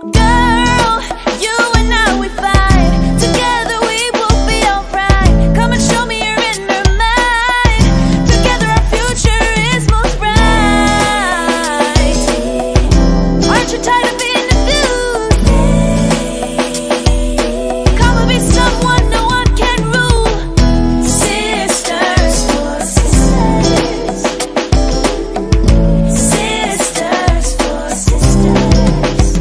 Girl, you and I, we fight. Together we will be alright. Come and show me your inner mind. Together our future is most bright. Aren't you tired of being confused? Come and be someone no one can rule. Sisters for sisters. Sisters for sisters.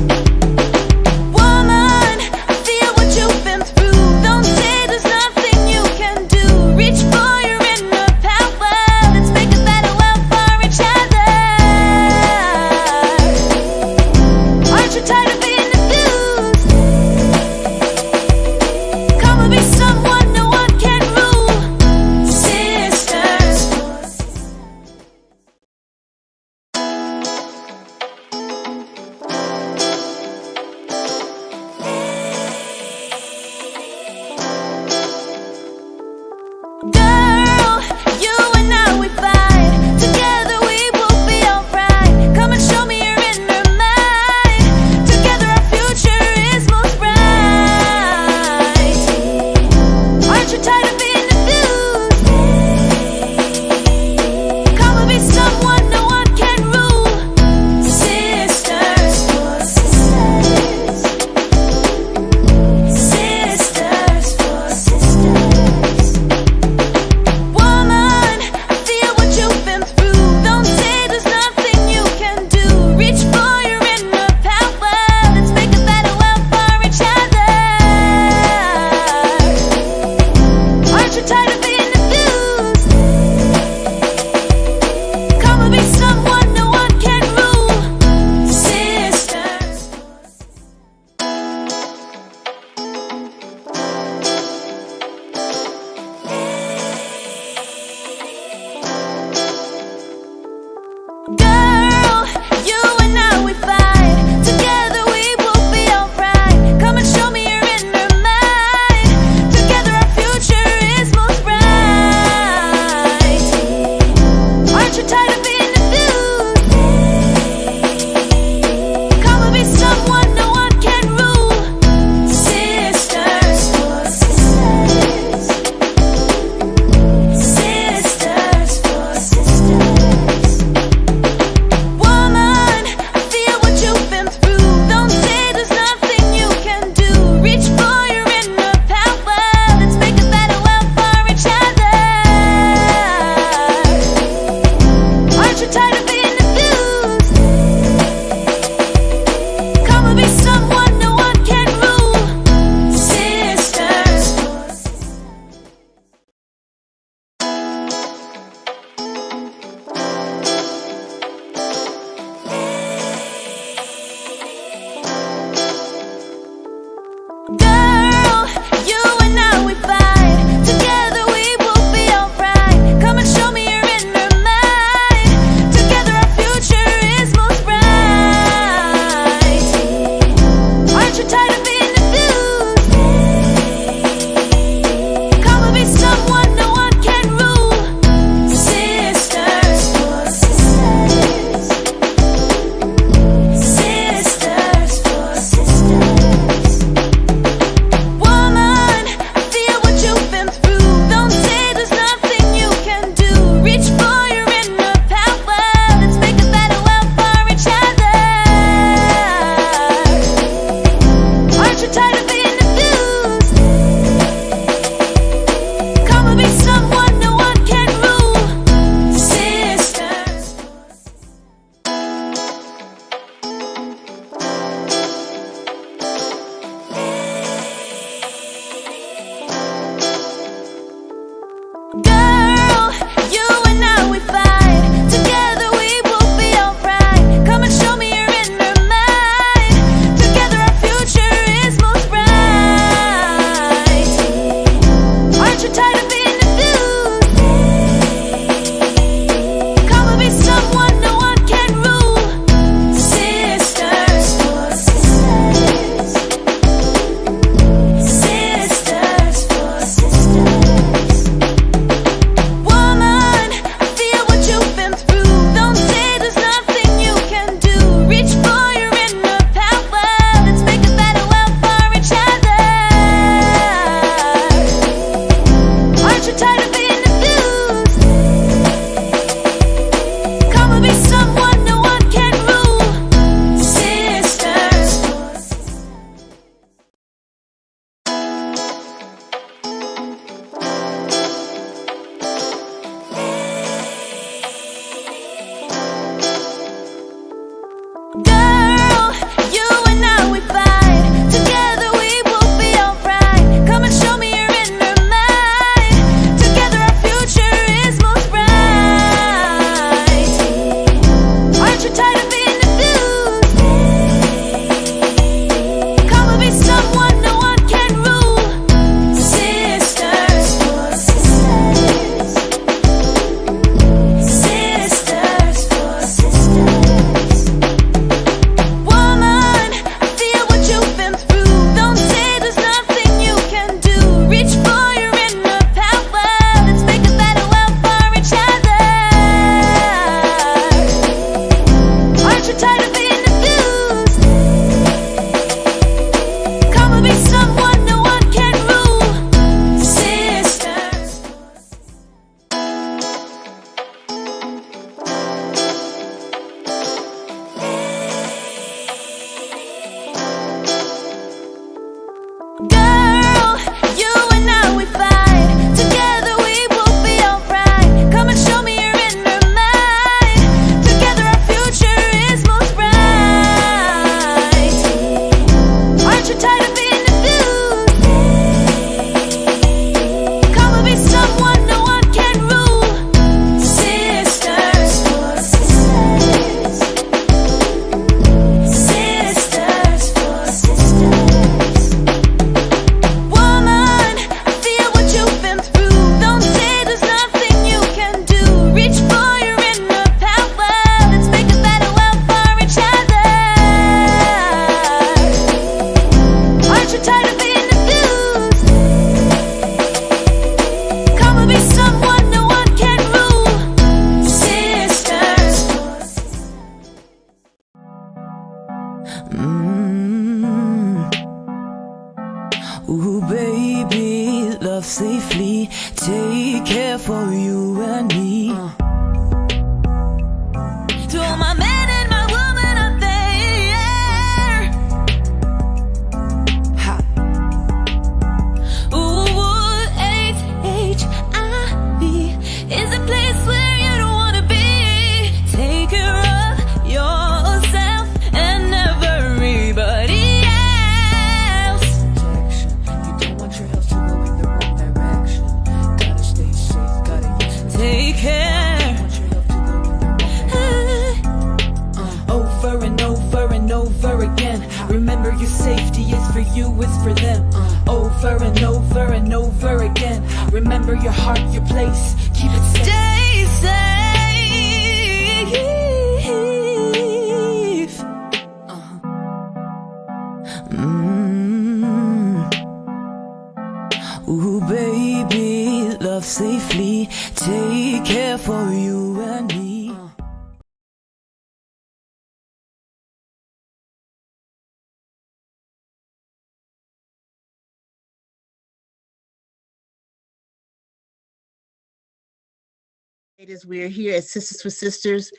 love safely, take care for you and me. To all my men and my woman out there. Ha. Ooh, HIV is a place where you don't wanna be. Take care of yourself and everybody else. You don't want your health to go in the wrong direction. Gotta stay safe, gotta use it. Take care. Over and over and over again. Remember, your safety is for you, it's for them. Over and over and over again. Remember your heart, your place. Keep it safe. Stay safe. Ooh, baby, love safely. Take care for you and me. We're here at Sisters for Sisters,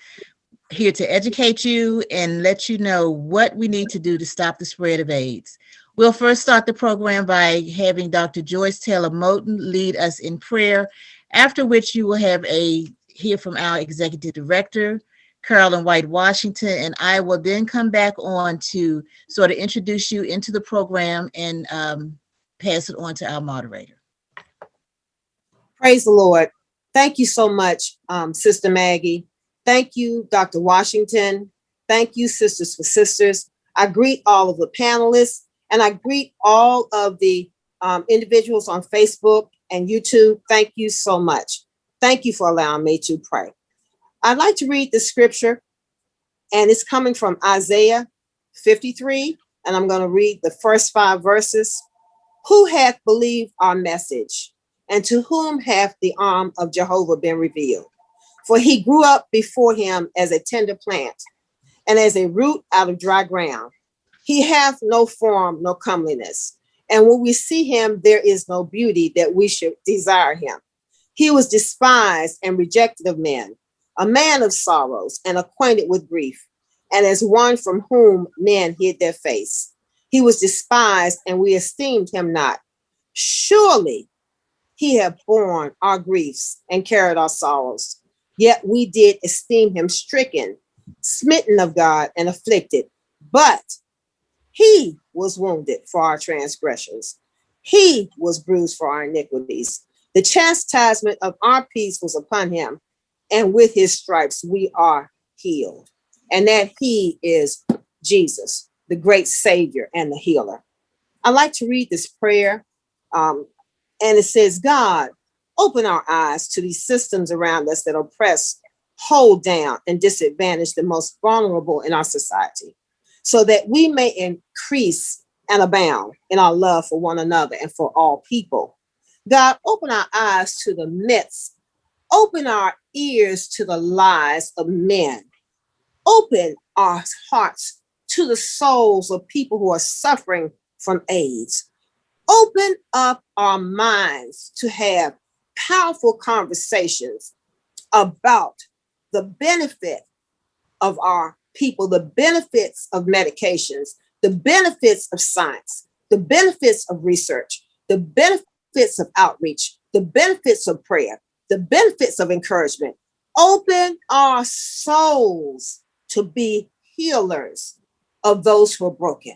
here to educate you and let you know what we need to do to stop the spread of AIDS. We'll first start the program by having Dr. Joyce Taylor Moten lead us in prayer, after which you will have hear from our Executive Director, Carolyn White Washington, and I will then come back on to sort of introduce you into the program and pass it on to our moderator. Praise the Lord. Thank you so much, Sister Maggie. Thank you, Dr. Washington. Thank you, Sisters for Sisters. I greet all of the panelists, and I greet all of the individuals on Facebook and YouTube. Thank you so much. Thank you for allowing me to pray. I'd like to read the scripture, and it's coming from Isaiah 53, and I'm going to read the first 5 verses. Who hath believed our message? And to whom hath the arm of Jehovah been revealed? For he grew up before him as a tender plant, and as a root out of dry ground. He hath no form, no comeliness. And when we see him, there is no beauty that we should desire him. He was despised and rejected of men, a man of sorrows and acquainted with grief, and as one from whom men hid their face. He was despised, and we esteemed him not. Surely he hath borne our griefs and carried our sorrows. Yet we did esteem him stricken, smitten of God, and afflicted. But he was wounded for our transgressions. He was bruised for our iniquities. The chastisement of our peace was upon him, and with his stripes we are healed. And that he is Jesus, the great Savior and the healer. I like to read this prayer. And it says, God, open our eyes to these systems around us that oppress, hold down, and disadvantage the most vulnerable in our society, so that we may increase and abound in our love for one another and for all people. God, open our eyes to the myths. Open our ears to the lies of men. Open our hearts to the souls of people who are suffering from AIDS. Open up our minds to have powerful conversations about the benefit of our people, the benefits of medications, the benefits of science, the benefits of research, the benefits of outreach, the benefits of prayer, the benefits of encouragement. Open our souls to be healers of those who are broken.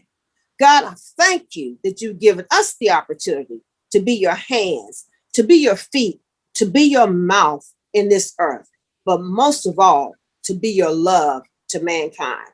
God, I thank you that you've given us the opportunity to be your hands, to be your feet, to be your mouth in this earth, but most of all, to be your love to mankind.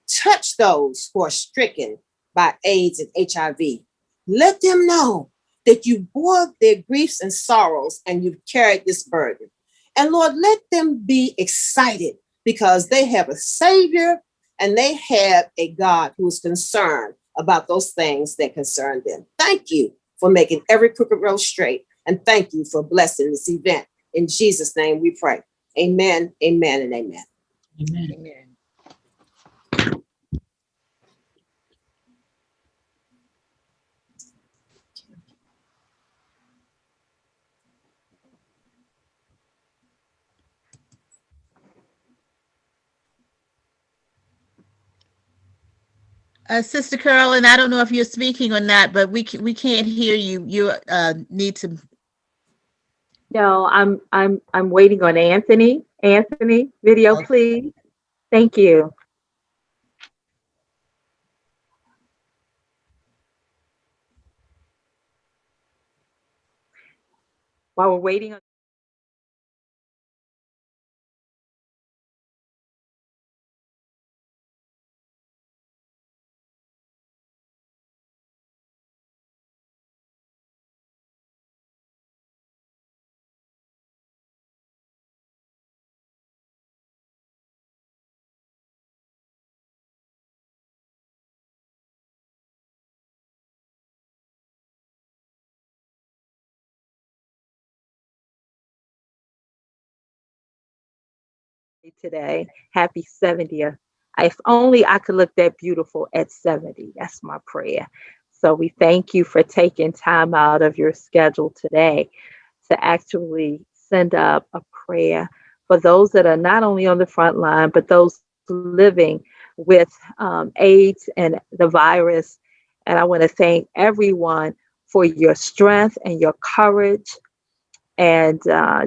Touch those who are stricken by AIDS and HIV. Let them know that you bore their griefs and sorrows and you've carried this burden. And Lord, let them be excited because they have a Savior and they have a God who is concerned about those things that concern them. Thank you for making every crooked road straight. And thank you for blessing this event. In Jesus' name we pray. Amen, amen, and amen. Amen. Amen. Sister Carolyn, I don't know if you're speaking or not, but we can't hear you. You need to. No, I'm waiting on Anthony. Anthony, video, Okay. please. Thank you. While we're waiting on today, happy 70th. If only I could look that beautiful at 70. That's my prayer. So we thank you for taking time out of your schedule today to actually send up a prayer for those that are not only on the front line, but those living with AIDS and the virus. And I want to thank everyone for your strength and your courage and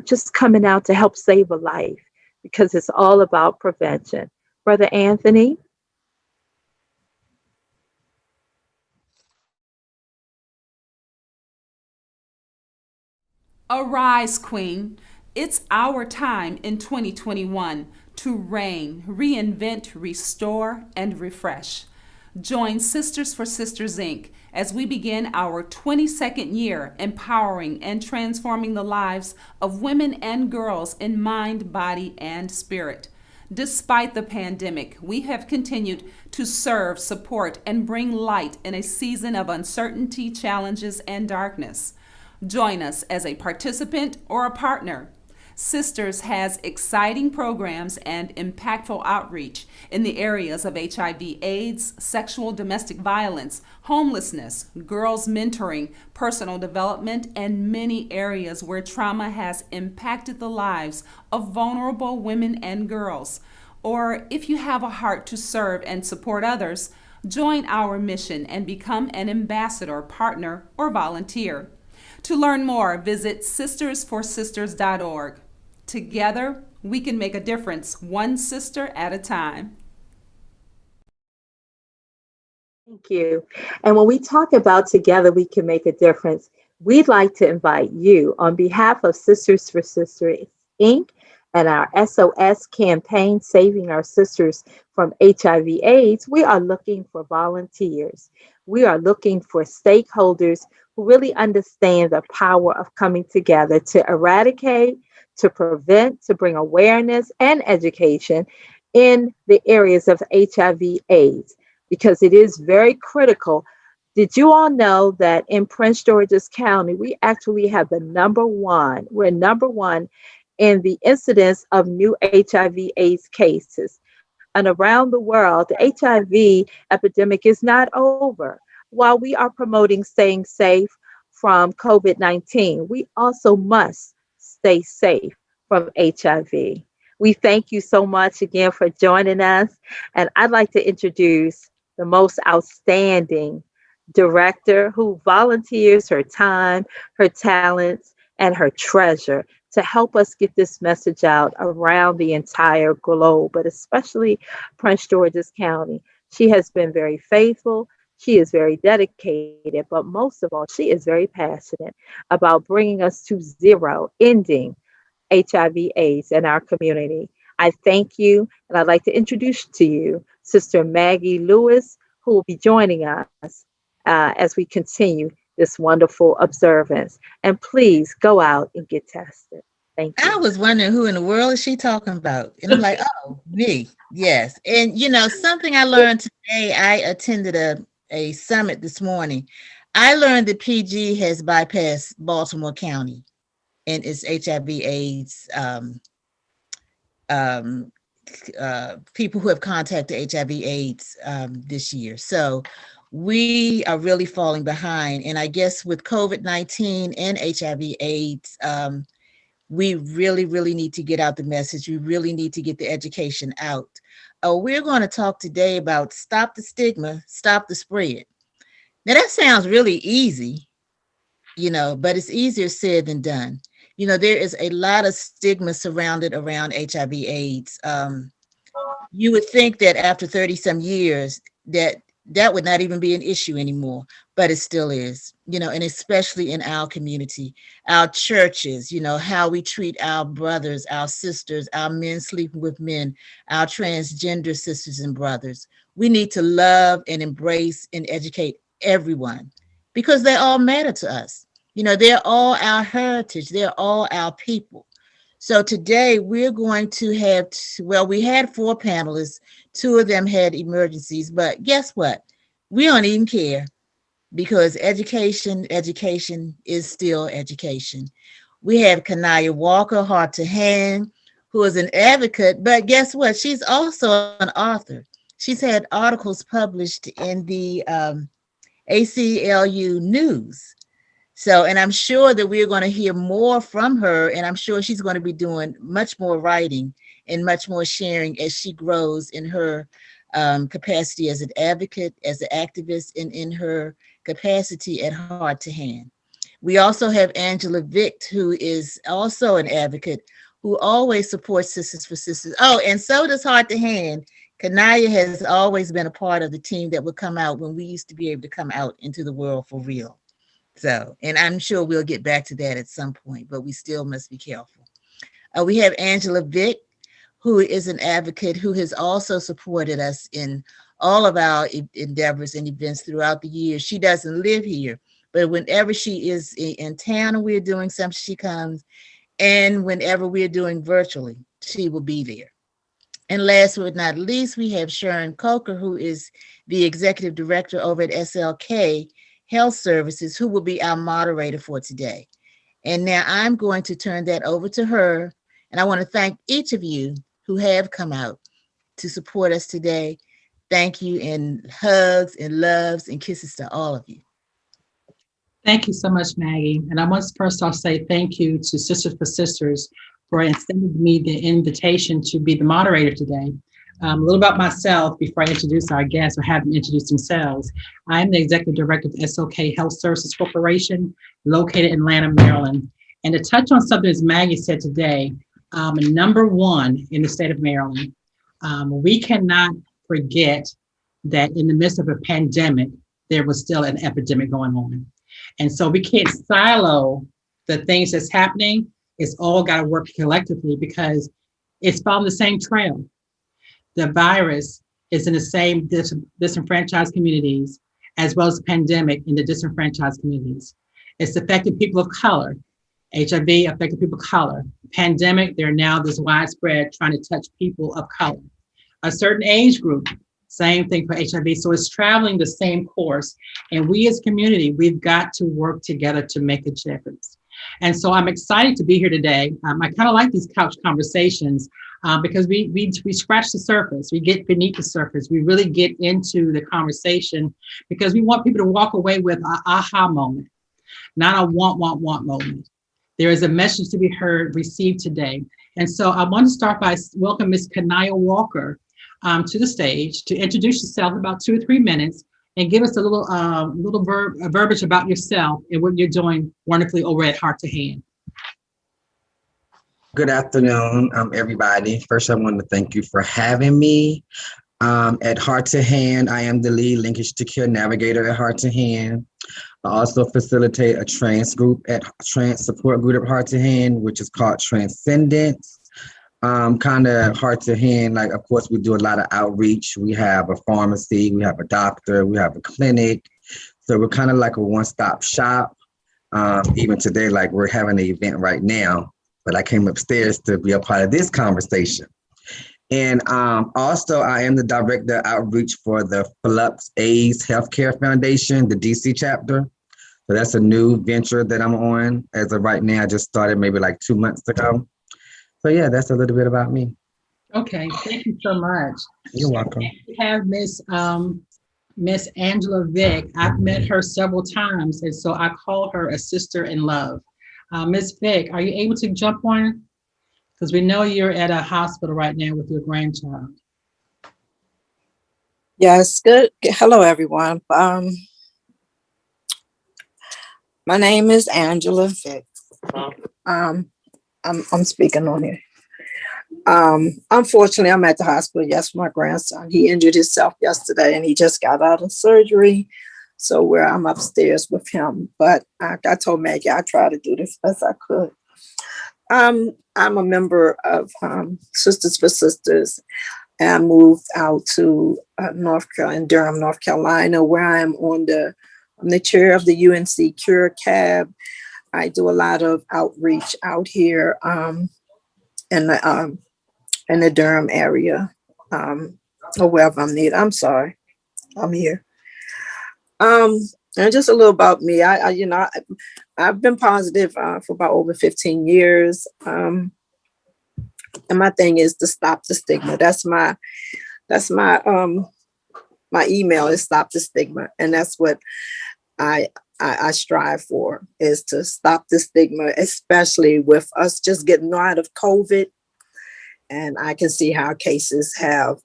just coming out to help save a life because it's all about prevention. Brother Anthony? Arise, Queen. It's our time in 2021 to reign, reinvent, restore, and refresh. Join Sisters for Sisters Inc. as we begin our 22nd year empowering and transforming the lives of women and girls in mind, body, and spirit. Despite the pandemic, we have continued to serve, support, and bring light in a season of uncertainty, challenges, and darkness. Join us as a participant or a partner. Sisters has exciting programs and impactful outreach in the areas of HIV/AIDS, sexual domestic violence, homelessness, girls mentoring, personal development, and many areas where trauma has impacted the lives of vulnerable women and girls. Or if you have a heart to serve and support others, join our mission and become an ambassador, partner, or volunteer. To learn more, visit sistersforsisters.org. Together, we can make a difference, one sister at a time. Thank you. And when we talk about together we can make a difference, we'd like to invite you on behalf of Sisters for Sisters Inc. and our SOS campaign, Saving Our Sisters from HIV/AIDS. We are looking for volunteers. We are looking for stakeholders who really understand the power of coming together to eradicate, to prevent, to bring awareness and education in the areas of HIV/AIDS because it is very critical. Did you all know that in Prince George's County, we actually have we're number one in the incidence of new HIV/AIDS cases. And around the world, the HIV epidemic is not over. While we are promoting staying safe from COVID-19, we also must stay safe from HIV. We thank you so much again for joining us. And I'd like to introduce the most outstanding director who volunteers her time, her talents, and her treasure to help us get this message out around the entire globe, but especially Prince George's County. She has been very faithful. She is very dedicated, but most of all, she is very passionate about bringing us to zero, ending HIV/AIDS in our community. I thank you, and I'd like to introduce to you Sister Maggie Lewis, who will be joining us as we continue this wonderful observance. And please go out and get tested. Thank I you. was wondering who in the world is she talking about? And I'm like, oh, me. Yes. And something I learned today, I attended a summit this morning. I learned that PG has bypassed Baltimore County and its HIV/AIDS people who have contacted HIV/AIDS this year. So we are really falling behind. And I guess with COVID-19 and HIV/AIDS, we really, really need to get out the message. We really need to get the education out. We're going to talk today about stop the stigma, stop the spread. Now that sounds really easy, but it's easier said than done. There is a lot of stigma surrounded around HIV/AIDS. You would think that after 30 some years that would not even be an issue anymore, but it still is, and especially in our community, our churches, how we treat our brothers, our sisters, our men sleeping with men, our transgender sisters and brothers. We need to love and embrace and educate everyone because they all matter to us. They're all our heritage. They're all our people. So today we're going to have, we had 4 panelists. 2 of them had emergencies, but guess what? We don't even care because education is still education. We have KENIYA Walker, Heart to Hand, who is an advocate, but guess what? She's also an author. She's had articles published in the ACLU News. So, and I'm sure that we're going to hear more from her, and I'm sure she's going to be doing much more writing and much more sharing as she grows in her capacity as an advocate, as an activist, and in her capacity at Heart to Hand. We also have Angela VICK, who is also an advocate, who always supports Sisters for Sisters. Oh, and so does Heart to Hand. KENIYA has always been a part of the team that would come out when we used to be able to come out into the world for real. So, and I'm sure we'll get back to that at some point, but we still must be careful. We have Angela VICK, who is an advocate who has also supported us in all of our endeavors and events throughout the years. She doesn't live here, but whenever she is in town and we're doing something, she comes. And whenever we're doing virtually, she will be there. And last but not least, we have SHARON Coker, who is the executive director over at SLK Health Services, who will be our moderator for today. And now I'm going to turn that over to her. And I want to thank each of you who have come out to support us today. Thank you, and hugs and loves and kisses to all of you. Thank you so much, Maggie. And I want to first off say thank you to Sisters for Sisters for extending me the invitation to be the moderator today. A little about myself before I introduce our guests or have them introduce themselves. I'm the executive director of SLK Health Services Corporation, located in Atlanta, Maryland. And to touch on something as Maggie said today, number 1 in the state of Maryland, we cannot forget that in the midst of a pandemic, there was still an epidemic going on. And so we can't silo the things that's happening. It's all got to work collectively because it's following the same trail. The virus is in the same disenfranchised communities, as well as the pandemic in the disenfranchised communities. It's affecting people of color. HIV affected people of color. Pandemic, they're now this widespread trying to touch people of color. A certain age group, same thing for HIV. So it's traveling the same course. And we as a community, we've got to work together to make a difference. And so I'm excited to be here today. I kind of like these couch conversations because we scratch the surface. We get beneath the surface. We really get into the conversation because we want people to walk away with an aha moment, not a want moment. There is a message to be heard, received today. And so I want to start by welcoming Ms. KENIYA Walker to the stage to introduce yourself in about 2 or 3 minutes and give us a little verbiage about yourself and what you're doing wonderfully over at Heart to Hand. Good afternoon, everybody. First, I want to thank you for having me. At Heart to Hand, I am the lead linkage to care navigator at Heart to Hand. I also facilitate a trans support group at Heart to Hand, which is called Transcendence. Kind of Heart to Hand, like, of course, we do a lot of outreach. We have a pharmacy, we have a doctor, we have a clinic. So we're kind of like a one-stop shop. Even today, like, we're having an event right now, but I came upstairs to be a part of this conversation. And also, I am the director of outreach for the Flux AIDS Healthcare Foundation, the DC chapter. So that's a new venture that I'm on as of right now. I just started maybe like 2 months ago. So yeah, that's a little bit about me. Okay, thank you so much. You're welcome. We have Miss Angela VICK. I've met her several times, and so I call her a sister in love. Miss VICK, are you able to jump on? Because we know you're at a hospital right now with your grandchild. Yes, good. Hello, everyone. My name is Angela Vick. Um, I'm speaking on here. Unfortunately, I'm at the hospital. Yes, my grandson. He injured himself yesterday, and he just got out of surgery. So where I'm upstairs with him. But I told Maggie I try to do this best I could. I'm a member of Sisters for Sisters, and I moved out to North Carolina, in Durham, North Carolina, where I'm the chair of the UNC Cure Cab. I do a lot of outreach out here in the Durham area, or wherever I'm needed. I'm sorry, I'm here. And just a little about me. I've been positive for about over 15 years. And my thing is to stop the stigma. That's my my email is stop the stigma. And that's what I strive for, is to stop the stigma, especially with us just getting out of COVID. And I can see how cases have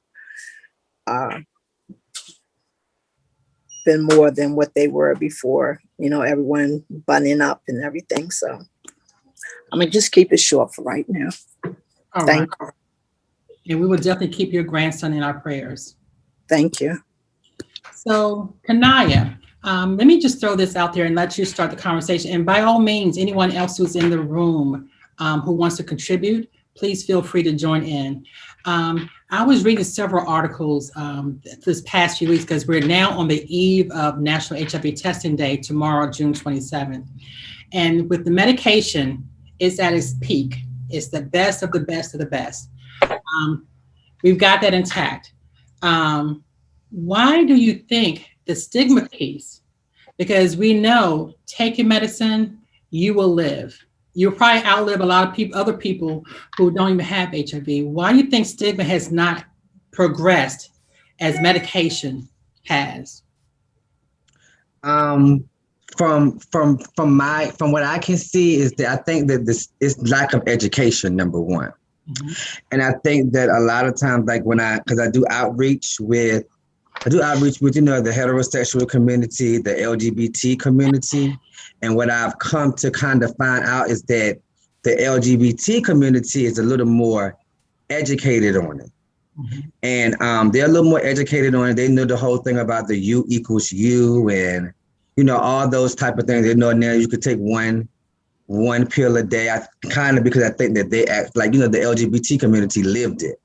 been more than what they were before, everyone bunning up and everything. So I'm gonna just keep it short for right now. All right. Thank you. And we will definitely keep your grandson in our prayers. Thank you. So, KENIYA, let me just throw this out there and let you start the conversation. And by all means, anyone else who's in the room who wants to contribute, please feel free to join in. I was reading several articles this past few weeks, because we're now on the eve of National HIV Testing Day, tomorrow, June 27th. And with the medication, it's at its peak. It's the best of the best of the best. We've got that intact. Why do you think the stigma piece? Because we know, take your medicine, you will live. You'll probably outlive a lot of people, other people who don't even have HIV. Why do you think stigma has not progressed as medication has? From what I can see is that I think that this is lack of education, number one. Mm-hmm. And I think that a lot of times, like because I do outreach with, the heterosexual community, the LGBT community. And what I've come to kind of find out is that the LGBT community is a little more educated on it. Mm-hmm. And they're a little more educated on it. They know the whole thing about the U equals U and, all those type of things. They know now you could take one pill a day. Because I think that they act like, the LGBT community lived it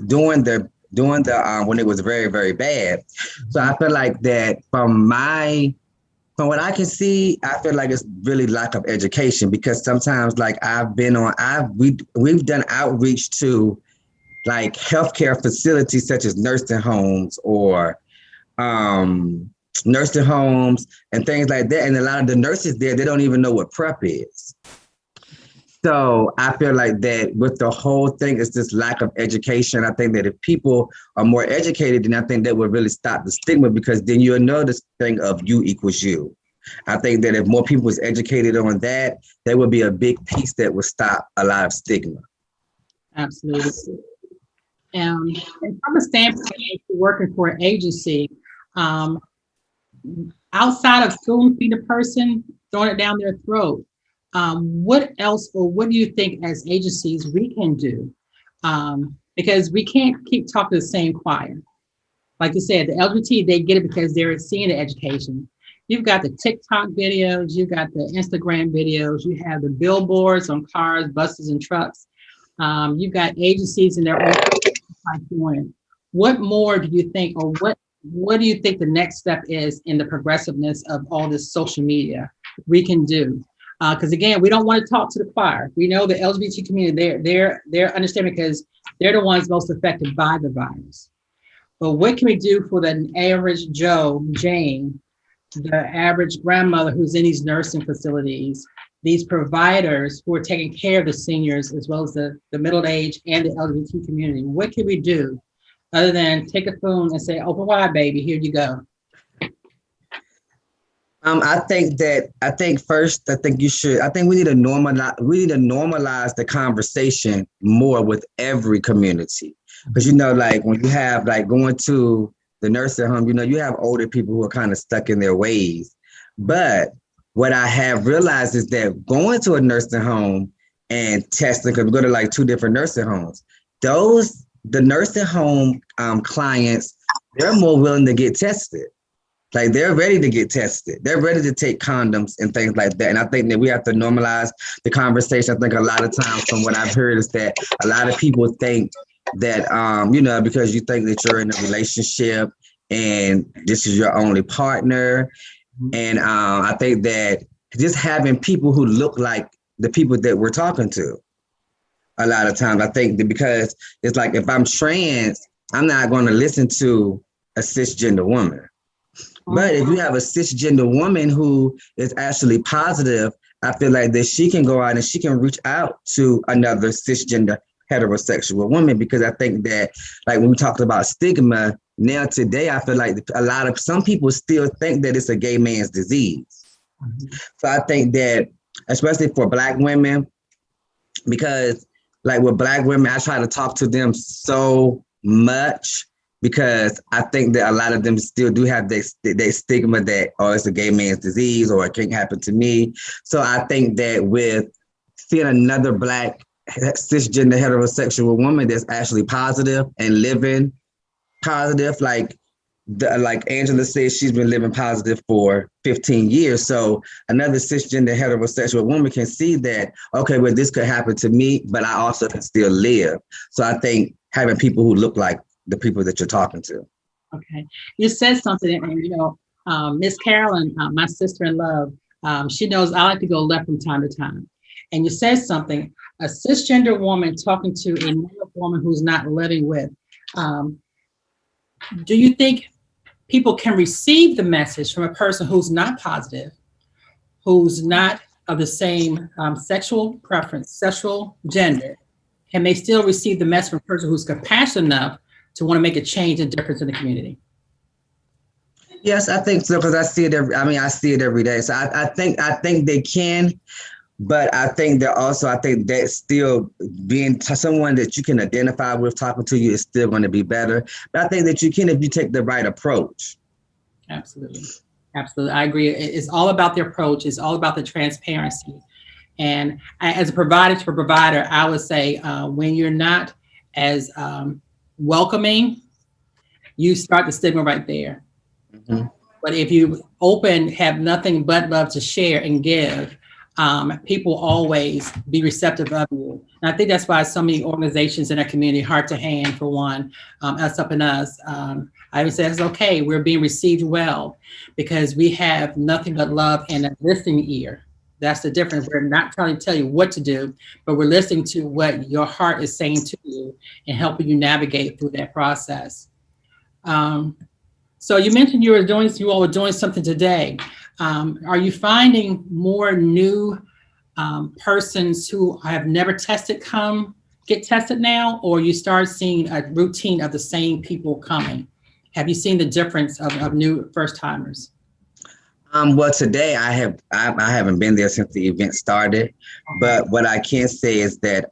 during the when it was very, very bad. So I feel like that from what I can see, I feel like it's really lack of education, because sometimes like we've done outreach to like healthcare facilities such as nursing homes or nursing homes and things like that. And a lot of the nurses there, they don't even know what PrEP is. So I feel like that with the whole thing, it's this lack of education. I think that if people are more educated, then I think that would really stop the stigma, because then you'll know this thing of U equals U. I think that if more people was educated on that, there would be a big piece that would stop a lot of stigma. Absolutely. And from a standpoint of working for an agency, outside of spoon feed a person, throwing it down their throat, what else, or what do you think as agencies we can do? Because we can't keep talking the same choir. Like you said, the LGBT, they get it because they're seeing the education. You've got the TikTok videos, you've got the Instagram videos, you have the billboards on cars, buses, and trucks. You've got agencies in their own doing. What more do you think, or what do you think the next step is in the progressiveness of all this social media we can do? Because again, we don't want to talk to the choir. We know the LGBT community, they're understanding, because they're the ones most affected by the virus. But what can we do for the average Joe, Jane, the average grandmother who's in these nursing facilities, these providers who are taking care of the seniors, as well as the middle age and the LGBT community? What can we do other than take a phone and say, open wide, baby, here you go? I think first, I think we need to normalize the conversation more with every community. Because, like when you have like going to the nursing home, you have older people who are kind of stuck in their ways. But what I have realized is that going to a nursing home and testing, because we go to like 2 different nursing homes, the nursing home clients, they're more willing to get tested. Like they're ready to get tested. They're ready to take condoms and things like that. And I think that we have to normalize the conversation. I think a lot of times from what I've heard is that a lot of people think that, because you think that you're in a relationship and this is your only partner. And I think that just having people who look like the people that we're talking to, a lot of times, I think that because it's like, if I'm trans, I'm not going to listen to a cisgender woman. But if you have a cisgender woman who is actually positive, I feel like that she can go out and she can reach out to another cisgender heterosexual woman, because I think that, like when we talked about stigma, now today, I feel like some people still think that it's a gay man's disease. So I think that, especially for Black women, because like with Black women, I try to talk to them so much, because I think that a lot of them still do have that stigma that, oh, it's a gay man's disease or it can't happen to me. So I think that with seeing another Black cisgender heterosexual woman that's actually positive and living positive, like Angela says, she's been living positive for 15 years. So another cisgender heterosexual woman can see that, okay, well, this could happen to me, but I also can still live. So I think having people who look like the people that you're talking to. Okay. You said something, and Miss Carolyn, my sister in love, she knows I like to go left from time to time. And you said something, a cisgender woman talking to another woman who's not living with. Do you think people can receive the message from a person who's not positive, who's not of the same sexual preference, sexual gender? Can they still receive the message from a person who's compassionate enough to want to make a change and difference in the community? Yes, I think so, because I see it every day. So I think they can, but I think that still being someone that you can identify with talking to you is still going to be better. But I think that you can if you take the right approach. Absolutely. I agree. It's all about the approach. It's all about the transparency. And as a provider, I would say when you're not as welcoming, you start the stigma right there. Mm-hmm. But if you have nothing but love to share and give, people always be receptive of you. And I think that's why so many organizations in our community, Heart to Hand for one, Us Up and Us, I would say it's okay, we're being received well because we have nothing but love and a listening ear. That's the difference. We're not trying to tell you what to do, but we're listening to what your heart is saying to you and helping you navigate through that process. So you mentioned you all were doing something today. Are you finding more new persons who have never tested get tested now, or you start seeing a routine of the same people coming? Have you seen the difference of new first timers? Well, today I haven't been there since the event started, but what I can say is that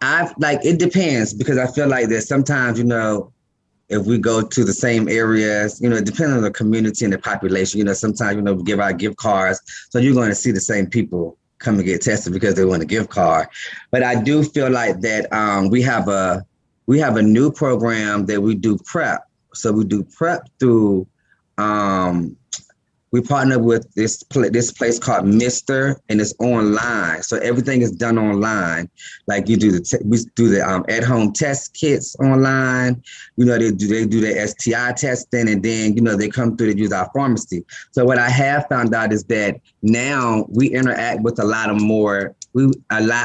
it depends, because I feel like that sometimes, if we go to the same areas, depending on the community and the population, sometimes, we give out gift cards. So you're going to see the same people come and get tested because they want a gift card. But I do feel like that we have a new program that we do PrEP. So we do PrEP through, we partner with this place called Mr. and it's online. So everything is done online. Like we do the at-home test kits online. They do the STI testing, and then they come through to use our pharmacy. So what I have found out is that now we interact with a lot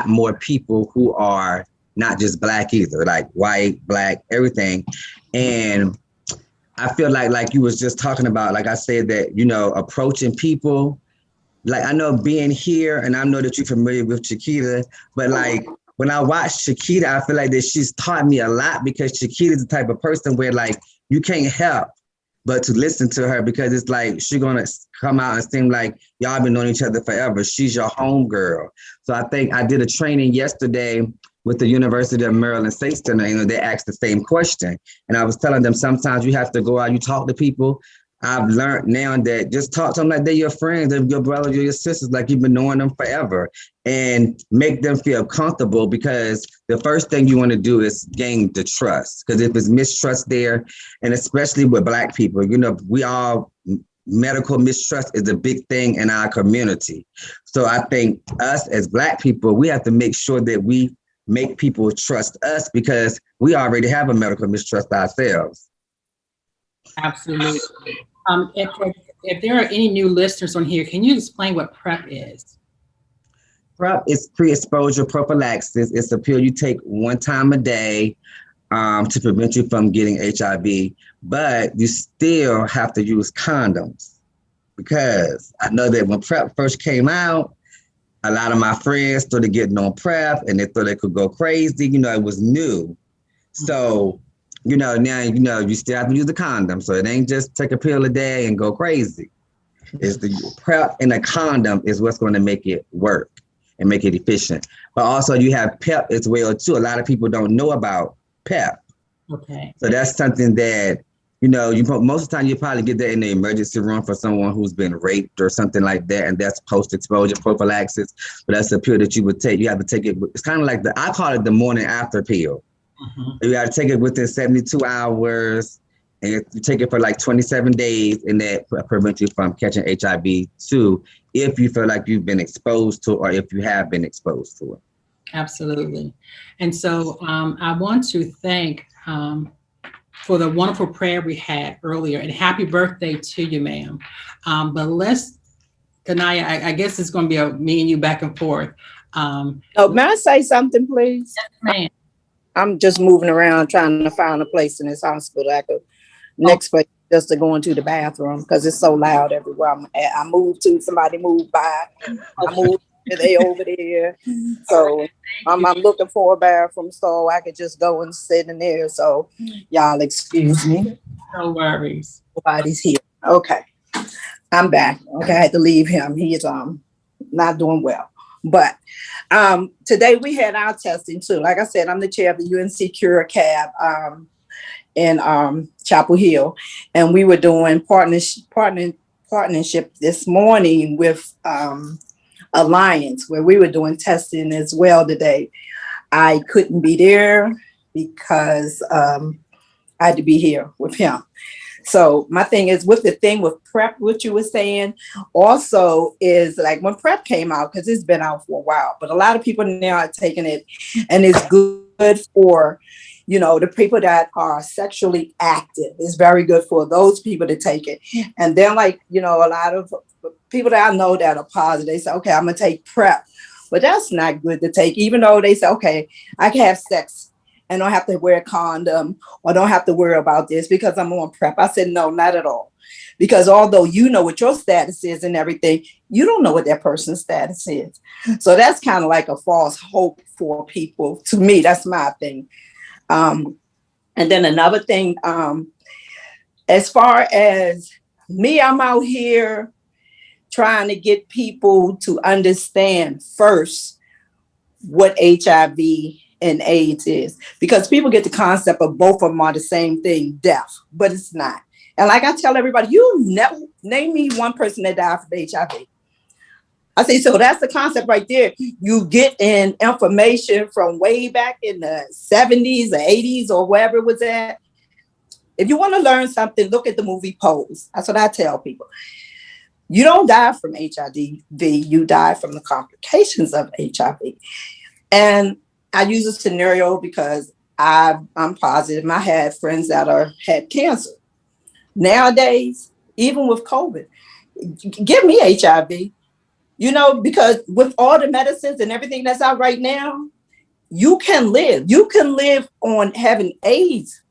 more people who are not just Black either, like white, Black, everything. And I feel like you was just talking about, like I said, that, approaching people, like I know being here, and I know that you're familiar with Chiquita, but like when I watch Chiquita, I feel like that she's taught me a lot, because Chiquita is the type of person where like you can't help but to listen to her, because it's like she's gonna come out and seem like y'all been knowing each other forever. She's your home girl. So I think I did a training yesterday with the University of Maryland State Center, and they asked the same question. And I was telling them sometimes you have to go out, you talk to people. I've learned now that just talk to them like they're your friends, they're your brothers, your sisters, like you've been knowing them forever, and make them feel comfortable, because the first thing you want to do is gain the trust. Because if it's mistrust there, and especially with Black people, you know, we all, medical mistrust is a big thing in our community. So I think us as Black people, we have to make sure that we make people trust us, because we already have a medical mistrust ourselves. Absolutely. If there are any new listeners on here, can you explain what PrEP is? PrEP is pre-exposure prophylaxis. It's a pill you take one time a day to prevent you from getting HIV, but you still have to use condoms, because I know that when PrEP first came out, a lot of my friends started getting on PrEP and they thought they could go crazy. You know, it was new. So, you know, now, you know, you still have to use a condom. So it ain't just take a pill a day and go crazy. It's the PrEP and a condom is what's going to make it work and make it efficient. But also you have PEP as well too. A lot of people don't know about PEP. Okay. So that's something that, you know, most of the time you probably get that in the emergency room for someone who's been raped or something like that, and that's post-exposure prophylaxis. But that's a pill that you would take. You have to take it. It's kind of like I call it the morning after pill. Mm-hmm. You got to take it within 72 hours, and you take it for like 27 days, and that prevents you from catching HIV too, if you feel like you've been exposed to, or if you have been exposed to it. Absolutely. And so I want to thank for the wonderful prayer we had earlier, and happy birthday to you, ma'am. But let's, KENIYA, I guess it's going to be me and you back and forth. Oh, may I say something, please? Yes, ma'am. I'm just moving around trying to find a place in this hospital. I could next place just to go into the bathroom because it's so loud everywhere I'm at. I moved to, somebody moved by. I moved, they over there. So I'm looking for a bathroom so I could just go and sit in there. So y'all excuse me. No worries. Nobody's here. Okay. I'm back. Okay, I had to leave him. He is not doing well. But today we had our testing too. Like I said, I'm the chair of the UNC Cure Cab in Chapel Hill, and we were doing partnership this morning with Alliance, where we were doing testing as well today. I couldn't be there because I had to be here with him. So my thing is with the thing with PrEP, what you were saying also is like when PrEP came out, because it's been out for a while, but a lot of people now are taking it, and it's good for, you know, the people that are sexually active. It's very good for those people to take it. And then, like, you know, a lot of people that I know that are positive, they say, okay, I'm going to take PrEP. But that's not good to take, even though they say, okay, I can have sex and don't have to wear a condom or don't have to worry about this because I'm on PrEP. I said, no, not at all. Because although you know what your status is and everything, you don't know what that person's status is. So that's kind of like a false hope for people. To me, that's my thing. And then another thing, as far as me, I'm out here trying to get people to understand first what HIV and AIDS is, because people get the concept of both of them are the same thing, death, but it's not. And like I tell everybody, you never name me one person that died from HIV. I say, so that's the concept right there. You get in information from way back in the 70s or 80s or wherever it was at. If you want to learn something, look at the movie Pose. That's what I tell people. You don't die from HIV, you die from the complications of HIV. And I use a scenario because I'm positive. I had friends that had cancer. Nowadays, even with COVID, give me HIV. You know, because with all the medicines and everything that's out right now, you can live. You can live on having AIDS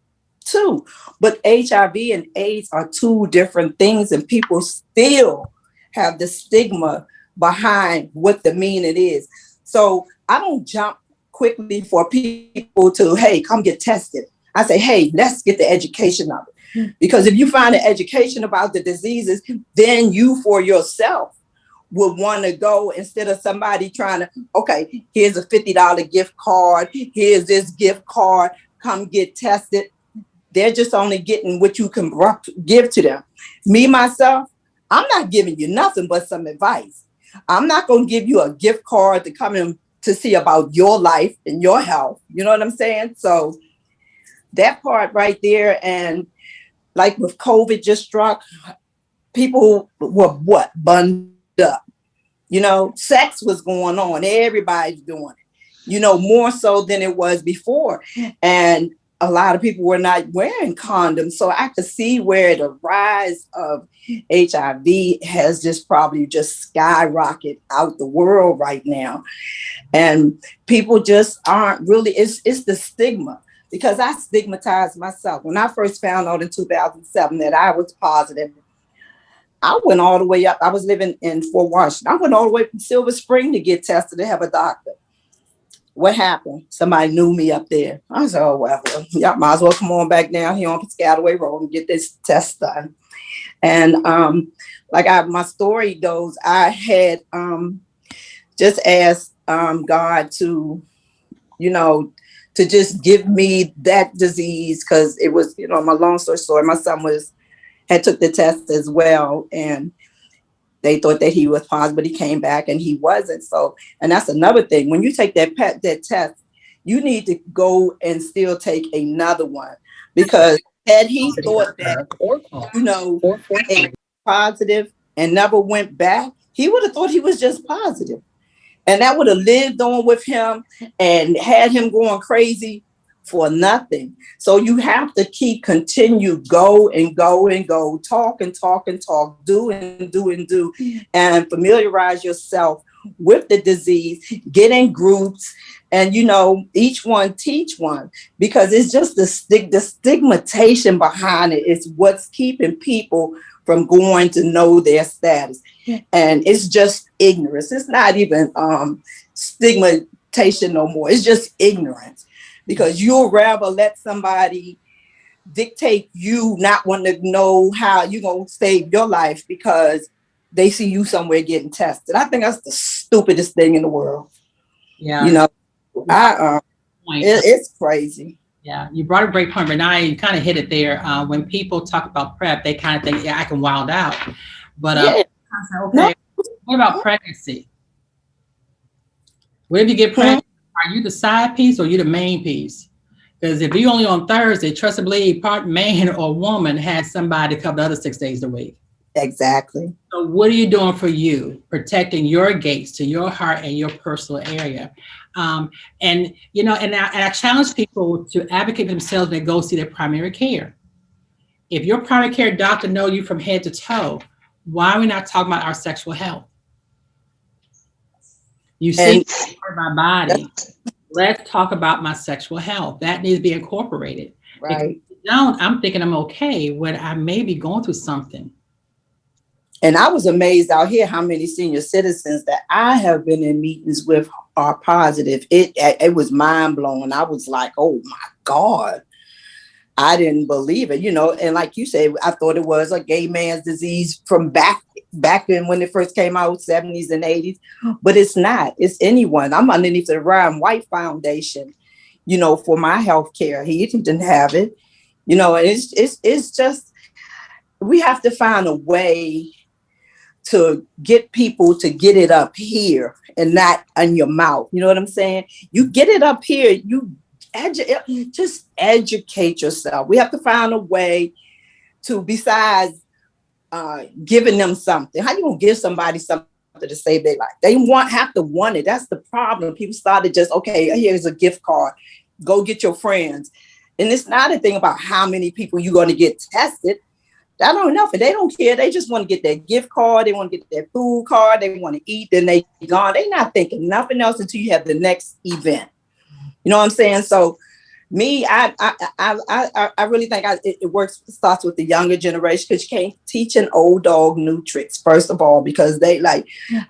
too. But HIV and AIDS are two different things, and people still have the stigma behind what the meaning is. So I don't jump quickly for people to, hey, come get tested. I say, hey, let's get the education of it. Because if you find an education about the diseases, then you for yourself would want to go instead of somebody trying to, okay, here's a $50 gift card, here's this gift card, come get tested. They're just only getting what you can give to them. Me, myself, I'm not giving you nothing but some advice. I'm not going to give you a gift card to come in to see about your life and your health. You know what I'm saying? So that part right there. And like with COVID just struck, people were bunned up. You know, sex was going on. Everybody's doing it, you know, more so than it was before. And a lot of people were not wearing condoms. So I could see where the rise of HIV has just probably just skyrocketed out the world right now. And people just aren't really, it's the stigma, because I stigmatized myself. When I first found out in 2007 that I was positive, I went all the way up. I was living in Fort Washington. I went all the way from Silver Spring to get tested to have a doctor. What happened? Somebody knew me up there. I said, oh, well, y'all might as well come on back down here on Piscataway Road and get this test done. And my story goes, I had just asked God to, you know, to just give me that disease, because it was, you know, my long story short, my son had took the test as well, and they thought that he was positive, but he came back and he wasn't. So, and that's another thing. When you take that test, you need to go and still take another one, because had he thought that, you know, positive and never went back, he would have thought he was just positive. And that would have lived on with him and had him going crazy for nothing. So you have to continue, go and go and go, talk and talk and talk, do and do and do, and familiarize yourself with the disease, get in groups, and, you know, each one teach one, because it's just the stigmatization behind it is what's keeping people from going to know their status. And it's just ignorance. It's not even stigmatization no more. It's just ignorance, because you'll rather let somebody dictate you not wanting to know how you're going to save your life because they see you somewhere getting tested. I think that's the stupidest thing in the world. Yeah. You know, it's crazy. Yeah, you brought a great point, Renee. You kind of hit it there. When people talk about PrEP, they kind of think, yeah, I can wild out. But okay, what about pregnancy? What if you get pregnant? Are you the side piece or you the main piece? Because if you only on Thursday, trust and believe, part man or woman has somebody to cover the other 6 days a week. Exactly. So what are you doing for you, protecting your gates to your heart and your personal area? And, you know, and I challenge people to advocate for themselves and go see their primary care. If your primary care doctor knows you from head to toe, why are we not talking about our sexual health? You see my body. Let's talk about my sexual health. That needs to be incorporated. Right. If you don't, I'm thinking I'm okay when I may be going through something. And I was amazed out here how many senior citizens that I have been in meetings with are positive. It was mind blowing. I was like, oh my God. I didn't believe it, you know. And like you said, I thought it was a gay man's disease from back then when it first came out, 70s and 80s. But it's not. It's anyone. I'm underneath the Ryan White Foundation, you know, for my health care. He didn't have it, you know. And it's just, we have to find a way to get people to get it up here and not in your mouth. You know what I'm saying? You get it up here, you just educate yourself. We have to find a way to, besides giving them something. How you gonna give somebody something to save their life? They have to want it. That's the problem. People started just, okay, here's a gift card. Go get your friends. And it's not a thing about how many people you're going to get tested. I don't know. If they don't care, they just want to get that gift card. They want to get that food card. They want to eat. Then they gone. They're not thinking nothing else until you have the next event. You know what I'm saying? So, me, I really think it starts with the younger generation, because you can't teach an old dog new tricks. First of all, because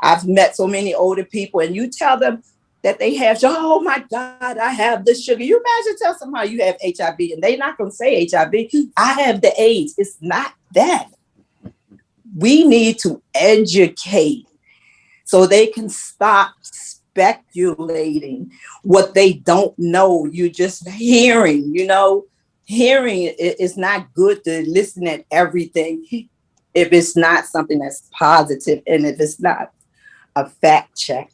I've met so many older people, and you tell them that they have. So, oh my God, I have this sugar. You imagine tell somebody you have HIV and they're not going to say HIV. I have the AIDS. It's not that. We need to educate so they can stop speculating what they don't know. You're just hearing, hearing is not good to listen at everything if it's not something that's positive and if it's not a fact check.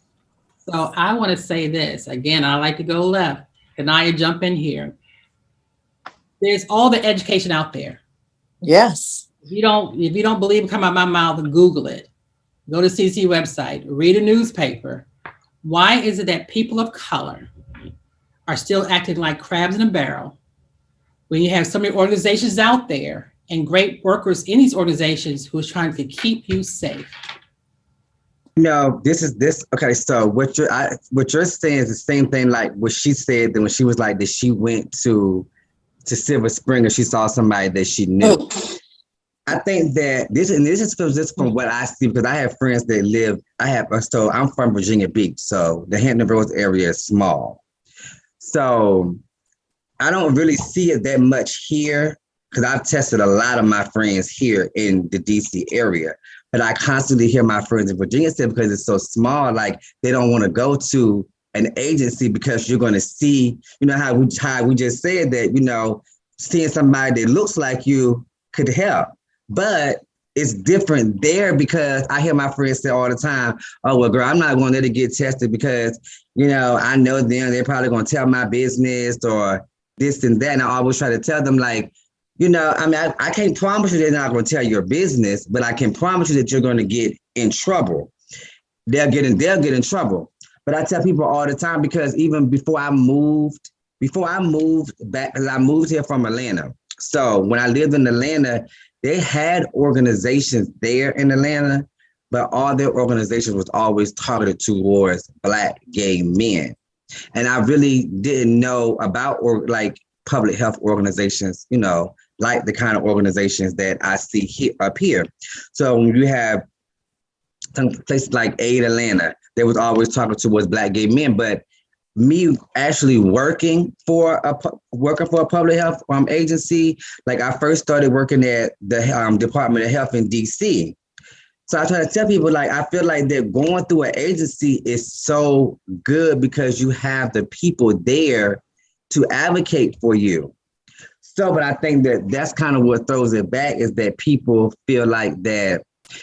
So I want to say this again. I like to go left. KENIYA, jump in here. There's all the education out there. Yes. If you don't believe it, come out my mouth and Google it. Go to CC website, read a newspaper. Why is it that people of color are still acting like crabs in a barrel when you have so many organizations out there and great workers in these organizations who are trying to keep you safe? No, okay. So what you're saying is the same thing like what she said that when she was like that she went to Silver Spring and she saw somebody that she knew. I think that this is from what I see because I have friends that live. So I'm from Virginia Beach, so the Hampton Roads area is small. So I don't really see it that much here because I've tested a lot of my friends here in the DC area. But I constantly hear my friends in Virginia say because it's so small, like they don't want to go to an agency because you're going to see, how we just said that, seeing somebody that looks like you could help. But it's different there because I hear my friends say all the time, oh, well, girl, I'm not going there to get tested because, I know them. They're probably going to tell my business or this and that. And I always try to tell them like, I can't promise you they're not going to tell your business, but I can promise you that you're going to get in trouble. They'll get in trouble. But I tell people all the time because even before I moved back, because I moved here from Atlanta. So when I lived in Atlanta, they had organizations there in Atlanta, but all their organizations was always targeted towards Black gay men. And I really didn't know about public health organizations, like the kind of organizations that I see up here. So when you have some places like Aid Atlanta, they was always talking towards Black gay men, but me actually working for a public health agency, like I first started working at the Department of Health in DC. So I try to tell people, like, I feel like that going through an agency is so good because you have the people there to advocate for you. So, but I think that that's kind of what throws it back is that people feel like that.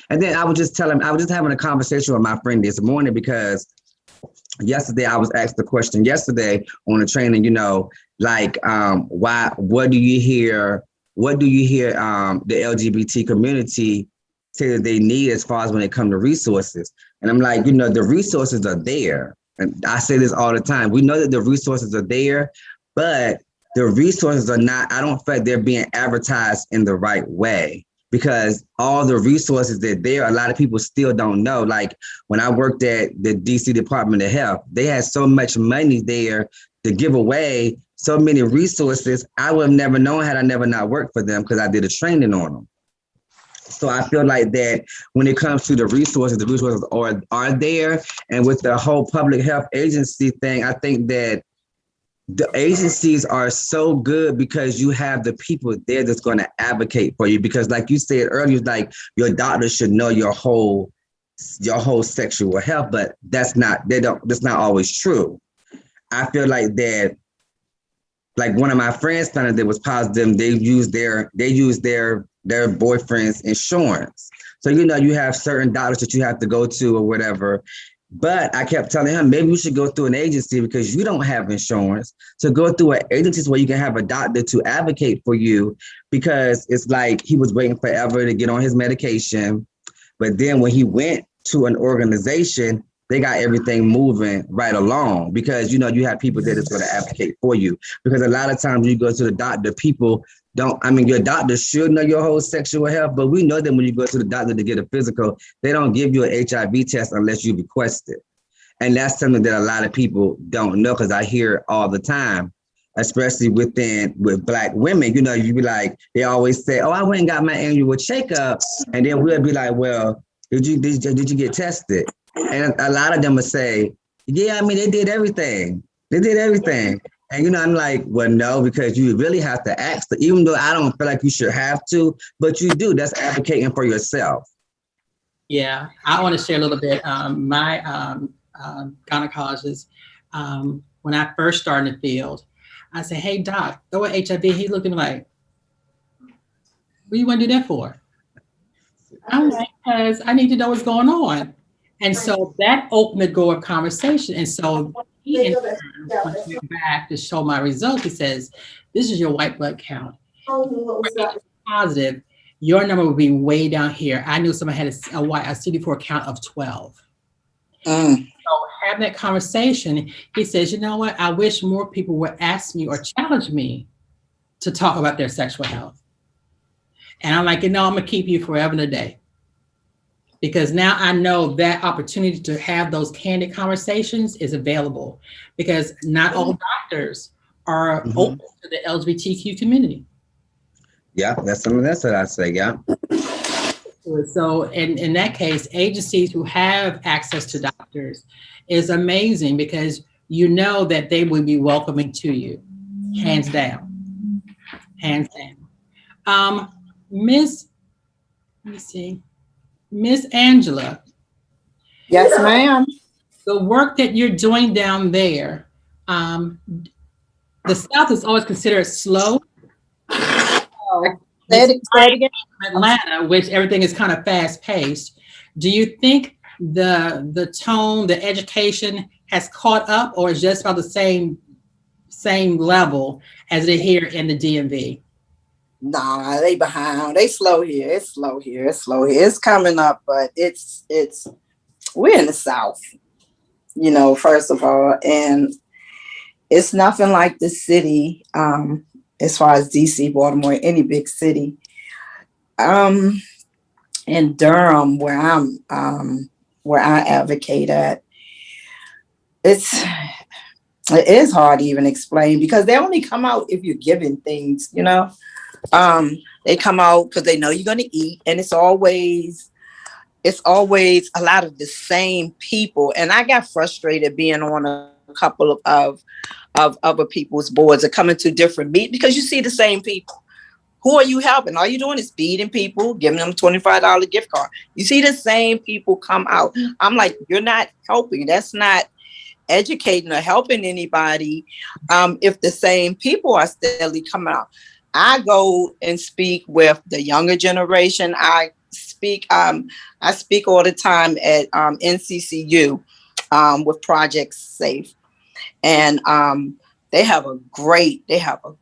And then I was just having a conversation with my friend this morning because yesterday I was asked the question yesterday on the training, what do you hear the LGBT community say that they need as far as when it comes to resources? And I'm like, the resources are there. And I say this all the time. We know that the resources are there, but the resources are not, I don't feel like they're being advertised in the right way because all the resources that are there, a lot of people still don't know. Like when I worked at the DC Department of Health, they had so much money there to give away, so many resources. I would have never known had I never not worked for them because I did a training on them. So I feel like that when it comes to the resources are there. And with the whole public health agency thing, I think that the agencies are so good because you have the people there that's going to advocate for you. Because like you said earlier, like your doctor should know your whole sexual health, but that's not always true. I feel like that, like one of my friends found out that was positive, they use their boyfriend's insurance. So, you have certain doctors that you have to go to or whatever. But I kept telling him, maybe you should go through an agency because you don't have insurance. So go through an agency where you can have a doctor to advocate for you because it's like he was waiting forever to get on his medication. But then when he went to an organization, they got everything moving right along because, you have people that is going to advocate for you. Because a lot of times when you go to the doctor, people your doctor should know your whole sexual health, but we know that when you go to the doctor to get a physical, they don't give you an HIV test unless you request it. And that's something that a lot of people don't know because I hear it all the time, especially with Black women. You be like, they always say, oh, I went and got my annual checkup. And then we'll be like, well, did you get tested? And a lot of them will say, Yeah, I mean, they did everything. They did everything. And, you know, I'm like, well, no, because you really have to ask, even though I don't feel like you should have to, but you do. That's advocating for yourself. Yeah, I want to share a little bit. My gynecologist, when I first started in the field, I said, hey, doc, go with HIV. He looked at me like, what do you want to do that for? I'm like, because I need to know what's going on. And so that opened the door of conversation. And so he, in turn, when he went back to show my results, he says, this is your white blood count. Positive, your number would be way down here. I knew someone had a CD4 count of 12. So having that conversation, he says, you know what? I wish more people would ask me or challenge me to talk about their sexual health. And I'm like, you know, I'm going to keep you forever and a day. Because now I know that opportunity to have those candid conversations is available, because not all doctors are open to the LGBTQ community. Yeah, that's what I say. Yeah. So in that case, agencies who have access to doctors is amazing, because you know that they will be welcoming to you, hands down, hands down. Let me see. Miss Angela. Yes, ma'am. The work that you're doing down there, the South is always considered slow. Atlanta, which everything is kind of fast paced. Do you think the tone, the education has caught up, or is just about the same level as it here in the DMV? Nah, they behind. They slow here. It's slow here. It's slow here. It's coming up, but we're in the South, you know, first of all, and it's nothing like the city, as far as DC, Baltimore, any big city. In Durham, where I advocate at, it is hard to even explain, because they only come out if you're giving things, you know. They come out because they know you're going to eat, and it's always a lot of the same people. And I got frustrated being on a couple of other people's boards, or coming to different meetings, because you see the same people. Who are you helping? All you doing is feeding people, giving them $25 gift card. You see the same people come out. I'm like, you're not helping. That's not educating or helping anybody. If the same people are steadily coming out. I go and speak with the younger generation. I speak all the time at NCCU with Project Safe, and they have a great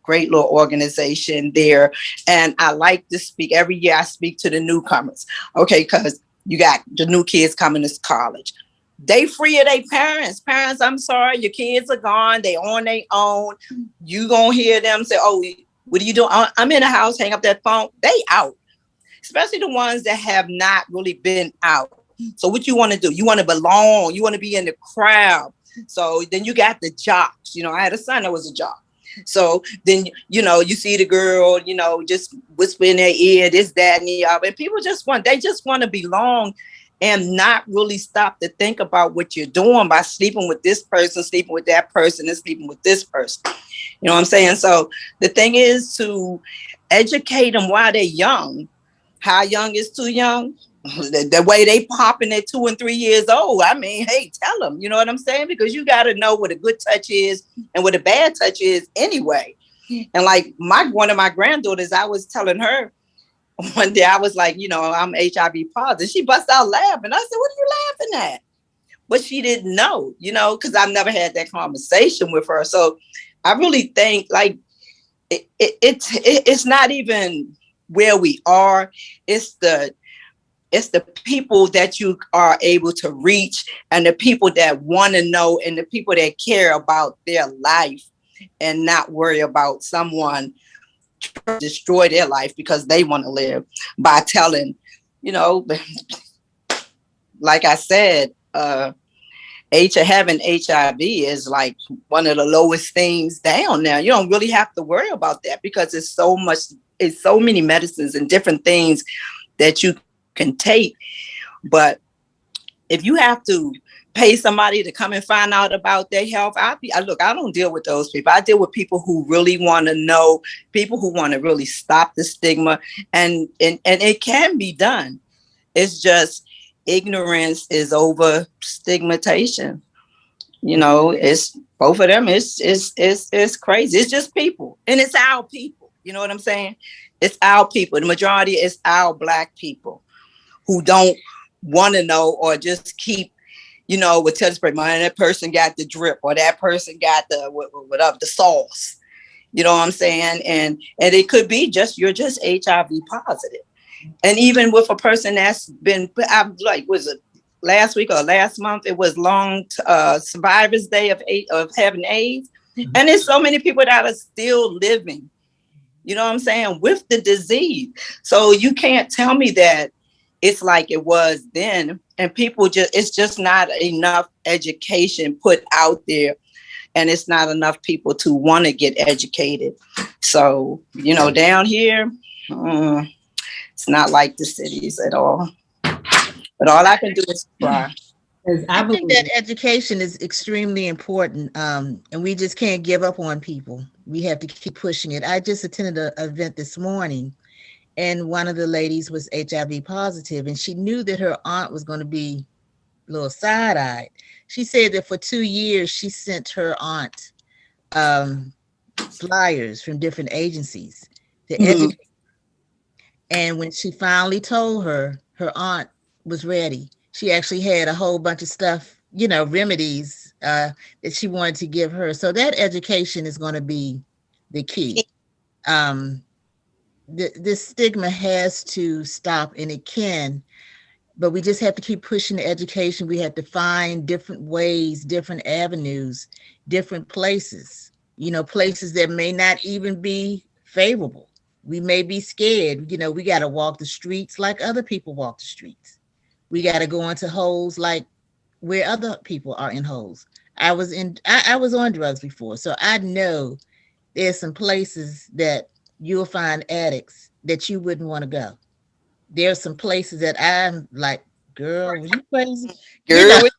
little organization there. And I like to speak every year. I speak to the newcomers, okay, because you got the new kids coming to college. They free of their parents. Parents, I'm sorry, your kids are gone. They on their own. You gonna hear them say, "Oh, what are you doing?" I'm in the house, hang up that phone. They out, especially the ones that have not really been out. So what you want to do? You want to belong. You want to be in the crowd. So then you got the jocks. You know, I had a son that was a jock. So then, you know, you see the girl, you know, just whisper in their ear, this, that, and the other. And people just want to belong, and not really stop to think about what you're doing by sleeping with this person, sleeping with that person, and sleeping with this person. You know what I'm saying? So the thing is to educate them while they're young. How young is too young? The way they popping at 2 and 3 years old. I mean, hey, tell them, you know what I'm saying? Because you got to know what a good touch is and what a bad touch is anyway. And like one of my granddaughters, I was telling her one day, I was like, you know, I'm HIV positive. She bust out laughing. I said, what are you laughing at? But she didn't know, you know, because I've never had that conversation with her. So I really think like it's not even where we are. It's the people that you are able to reach, and the people that want to know, and the people that care about their life and not worry about someone trying to destroy their life because they want to live, by telling, you know, like I said, having HIV is like one of the lowest things down now. You don't really have to worry about that, because it's so many medicines and different things that you can take. But if you have to pay somebody to come and find out about their health, I don't deal with those people. I deal with people who really want to know, people who want to really stop the stigma, and it can be done. It's just ignorance is over stigmatization. You know, it's both of them. It's crazy. It's just people, and it's our people. You know what I'm saying? It's our people. The majority is our Black people who don't want to know, or just keep, you know, with tell spray, man, that person got the drip, or that person got the whatever, the sauce. You know what I'm saying? And it could be just, you're just HIV positive. And even with a person that's been, was it last week or last month? It was long Survivors Day of having AIDS. Mm-hmm. And there's so many people that are still living, you know what I'm saying, with the disease. So you can't tell me that it's like it was then. And people it's just not enough education put out there. And it's not enough people to want to get educated. So, you know, down here, it's not like the cities at all. But all I can do is try. I think that education is extremely important, and we just can't give up on people. We have to keep pushing it. I just attended an event this morning, and one of the ladies was HIV positive, and she knew that her aunt was going to be a little side-eyed. She said that for 2 years, she sent her aunt flyers from different agencies to educate. And when she finally told her aunt was ready, she actually had a whole bunch of stuff, you know, remedies that she wanted to give her. So that education is going to be the key. This stigma has to stop, and it can, but we just have to keep pushing the education. We have to find different ways, different avenues, different places, you know, places that may not even be favorable. We may be scared, you know, we got to walk the streets like other people walk the streets. We got to go into holes like where other people are in holes. I was on drugs before, so I know there's some places that you'll find addicts that you wouldn't want to go. There's some places that I'm like, girl, are you crazy? Girl, we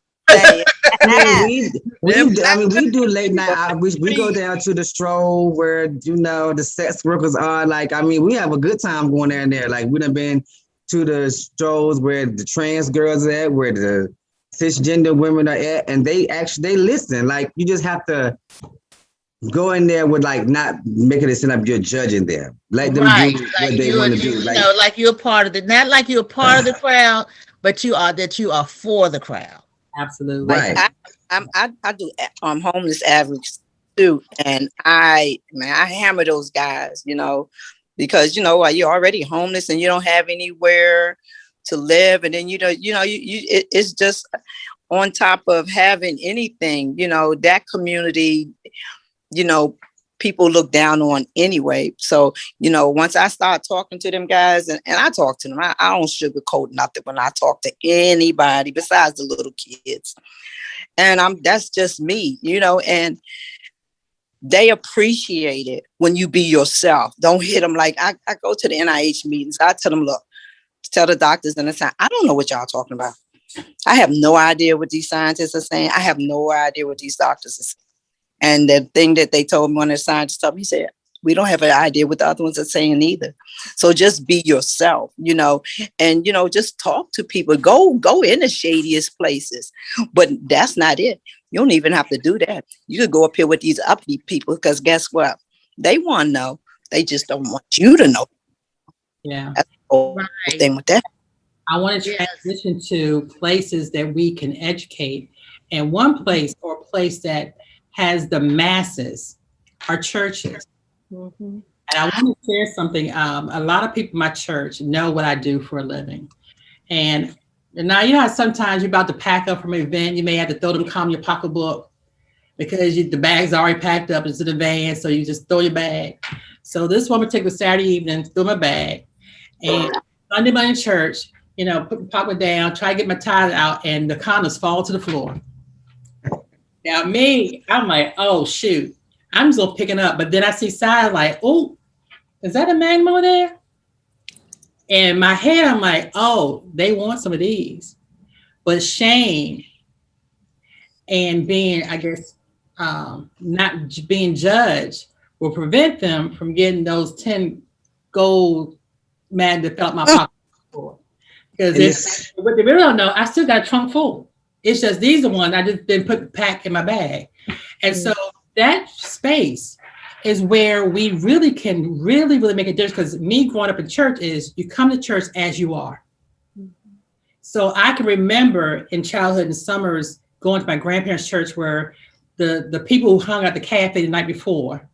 do late night. We go down to the stroll where, you know, the sex workers are. Like, I mean, we have a good time going there and there. Like, we done been to the strolls where the trans girls are at, where the cisgender women are at, and they listen. Like, you just have to go in there with, like, not making it seem like you're judging them. Let them do what they want to do. You know, like you're part of not like you're part of the crowd, but you are for the crowd. Absolutely. Right. I do homeless advocacy too, and I hammer those guys, you know, because, you know, you're already homeless and you don't have anywhere to live, and then it's just on top of having anything, you know, that community, you know, people look down on anyway. So, you know, once I start talking to them guys, and I talk to them, I don't sugarcoat nothing when I talk to anybody besides the little kids. And that's just me, you know, and they appreciate it when you be yourself. Don't hit them. Like, I go to the NIH meetings. I tell them, look, tell the doctors and the scientists, I don't know what y'all talking about. I have no idea what these scientists are saying. I have no idea what these doctors are saying. And the thing that they told me, when the scientist told me, he said, we don't have an idea what the other ones are saying either. So just be yourself, you know, and, you know, just talk to people. Go in the shadiest places. But that's not it. You don't even have to do that. You could go up here with these upbeat people, because guess what? They want to know. They just don't want you to know. Yeah. That's the whole thing with that. I want to transition to places that we can educate. And one place, or a place that has the masses, are churches. Mm-hmm. And I want to share something. A lot of people in my church know what I do for a living. And now, you know how sometimes you're about to pack up from an event, you may have to throw them in your pocketbook because the bag's already packed up into the van, so you just throw your bag. So this woman took a Saturday evening, threw my bag, and Sunday morning church, you know, pop it down, try to get my tithe out, and the condoms fall to the floor. Now I'm like, oh shoot, I'm just gonna pick it up. But then I see signs like, oh, is that a magnum over there? And in my head, I'm like, oh, they want some of these. but shame and being, I guess, not being judged will prevent them from getting those 10 gold man that fell out my pocket for. Because what they really don't know, I still got a trunk full. It's just these are the ones I just didn't pack in my bag. And so that space is where we really can really make a difference. Because me growing up in church is you come to church as you are. So I can remember in childhood and summers going to my grandparents' church where the people who hung out the cafe the night before,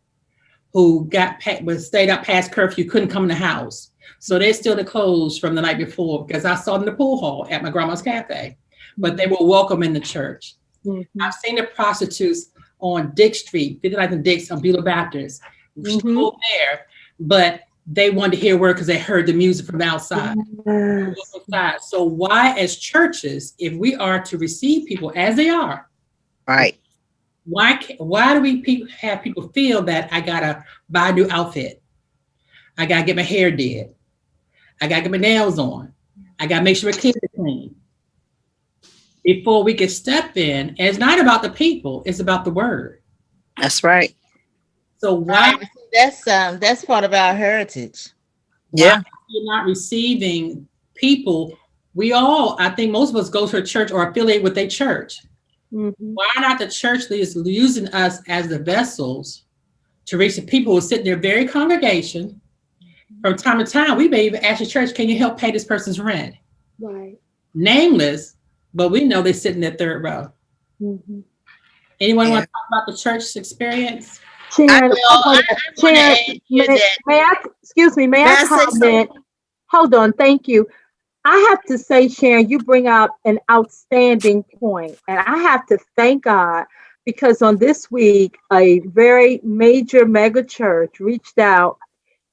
who stayed up past curfew, couldn't come in the house. So they still had clothes from the night before because I saw them in the pool hall at my grandma's cafe, but they were welcome in the church. I've seen the prostitutes on Dick Street, 59th and Dix on Beulah Baptist, still there, but they wanted to hear word because they heard the music from outside. So why, as churches, if we are to receive people as they are, right? Why do we have people feel that I gotta buy a new outfit? I gotta get my hair did. I gotta get my nails on. I gotta make sure my kids are clean before we can step in. And it's not about the people; it's about the word. That's right. So why? That's part of our heritage. Yeah, you're not receiving people. We all, I think, most of us go to a church or affiliate with a church. Why not the church leaders using us as the vessels to reach the people who sit in their very congregation? From time to time, we may even ask the church, can you help pay this person's rent? Right. Nameless, but we know they sit in that third row. Anyone want to talk about the church experience? Sharon, may I comment? Hold on, thank you. I have to say, Sharon, you bring up an outstanding point, and I have to thank God because on this week, a very major mega church reached out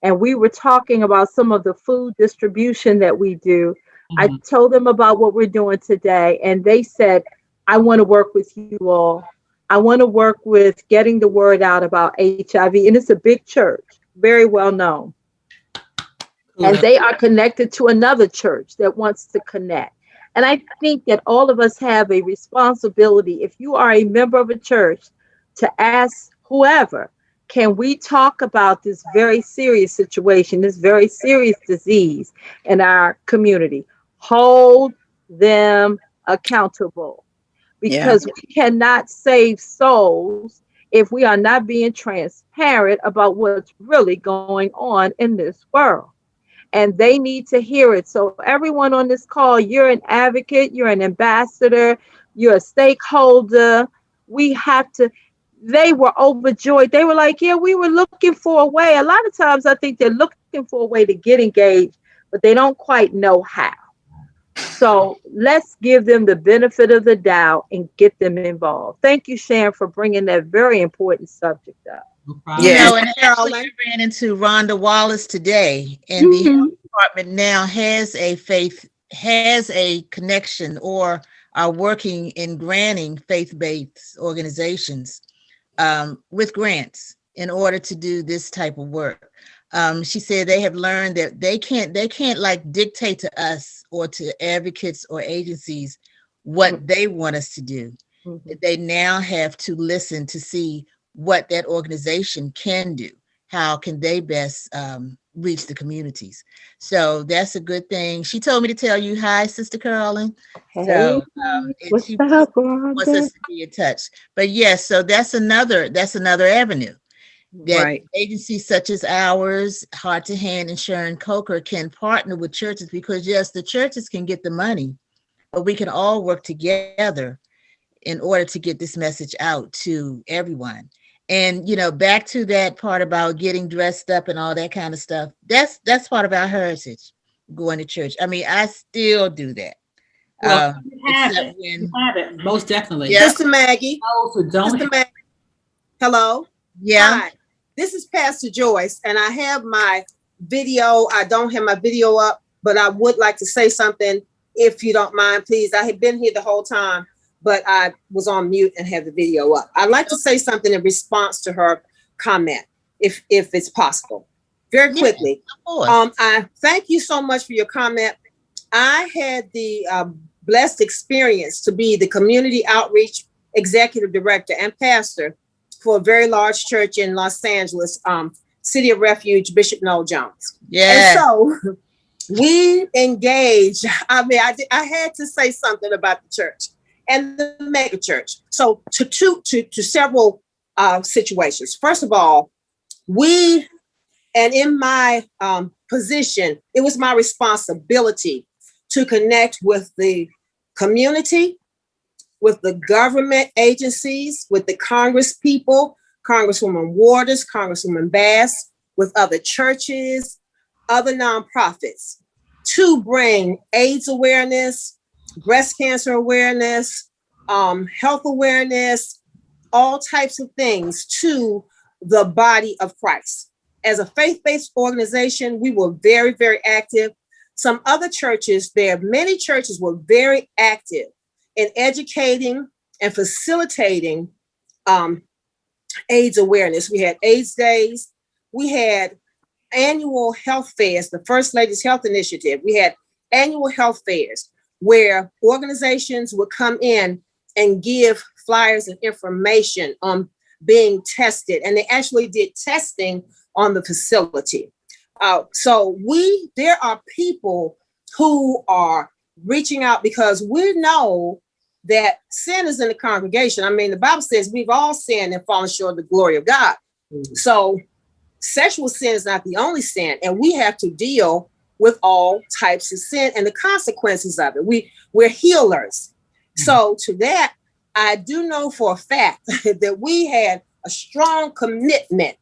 and we were talking about some of the food distribution that we do. I told them about what we're doing today, and they said, I want to work with you all. I want to work with getting the word out about HIV, and it's a big church, very well known. And they are connected to another church that wants to connect. And I think that all of us have a responsibility, if you are a member of a church, to ask whoever, can we talk about this very serious situation, this very serious disease in our community? Hold them accountable, because we cannot save souls if we are not being transparent about what's really going on in this world. And they need to hear it. So everyone on this call, you're an advocate, you're an ambassador, you're a stakeholder. We have to, they were overjoyed. They were like, yeah, we were looking for a way. A lot of times I think they're looking for a way to get engaged, but they don't quite know how. So let's give them the benefit of the doubt and get them involved. Thank you, Sharon, for bringing that very important subject up. You know, and actually I ran into Rhonda Wallace today, and the health department now has a connection or are working in granting faith-based organizations with grants in order to do this type of work. She said they have learned that they can't like dictate to us or to advocates or agencies what they want us to do. They now have to listen to see what that organization can do. How can they best reach the communities? So that's a good thing. She told me to tell you hi, Sister Carolyn. Hey, so what's she up, wants us to be in touch. But yes, so that's another avenue that agencies such as ours, Heart to Hand and Sharon Coker, can partner with churches, because yes, the churches can get the money, but we can all work together in order to get this message out to everyone. And, you know, back to that part about getting dressed up and all that kind of stuff. That's part of our heritage, going to church. I mean, I still do that. Well, you have it. Most definitely. Yeah. Sister Maggie. Sister Maggie. Hello. Yeah. Hi. This is Pastor Joyce, and I have my video. I don't have my video up, but I would like to say something, if you don't mind, please. I have been here the whole time, but I was on mute and have the video up. I'd like to say something in response to her comment, if it's possible, very quickly. Yeah, I thank you so much for your comment. I had the blessed experience to be the community outreach executive director and pastor for a very large church in Los Angeles, City of Refuge, Bishop Noel Jones. Yeah. And so we engaged. I mean, I had to say something about the church and the mega church. So to several situations. First of all, in my position, it was my responsibility to connect with the community, with the government agencies, with the Congress people, Congresswoman Waters, Congresswoman Bass, with other churches, other nonprofits, to bring AIDS awareness, breast cancer awareness, health awareness, all types of things to the body of Christ. As a faith-based organization, we were very, very active. Some other churches, many churches were very active in educating and facilitating AIDS awareness. We had AIDS days. We had annual health fairs, the First Lady's Health Initiative. We had annual health fairs where organizations would come in and give flyers and information on being tested. And they actually did testing on the facility. So there are people who are reaching out because we know that sin is in the congregation. I mean, the Bible says we've all sinned and fallen short of the glory of God. Mm-hmm. So sexual sin is not the only sin, and we have to deal with all types of sin and the consequences of it. We're healers. Mm-hmm. So to that, I do know for a fact that we had a strong commitment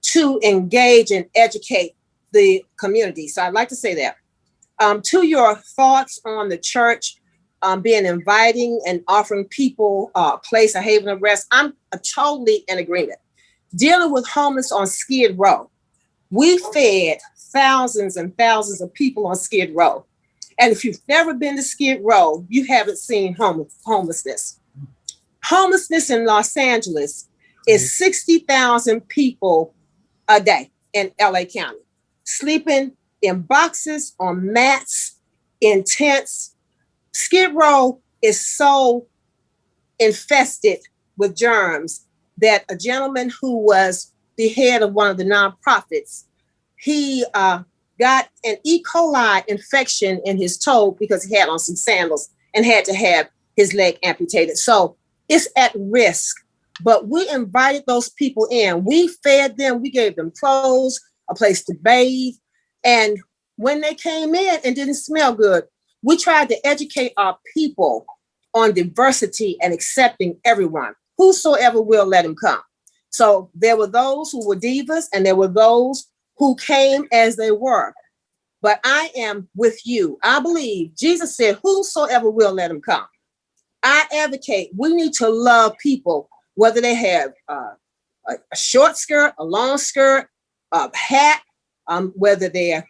to engage and educate the community. So I'd like to say that. To your thoughts on the church being inviting and offering people a place, a haven of rest, I'm totally in agreement. Dealing with homeless on Skid Row, we fed thousands and thousands of people on Skid Row. And if you've never been to Skid Row, you haven't seen homelessness. Homelessness in Los Angeles is 60,000 people a day in LA County, sleeping in boxes, on mats, in tents. Skid Row is so infested with germs that a gentleman who was the head of one of the nonprofits, he got an E. coli infection in his toe because he had on some sandals and had to have his leg amputated. So it's at risk. But we invited those people in. We fed them. We gave them clothes, a place to bathe. And when they came in and didn't smell good, we tried to educate our people on diversity and accepting everyone. Whosoever will, let him come. So there were those who were divas and there were those who came as they were. But I am with you. I believe Jesus said, whosoever will, let him come. I advocate we need to love people, whether they have a short skirt, a long skirt, a hat, whether they're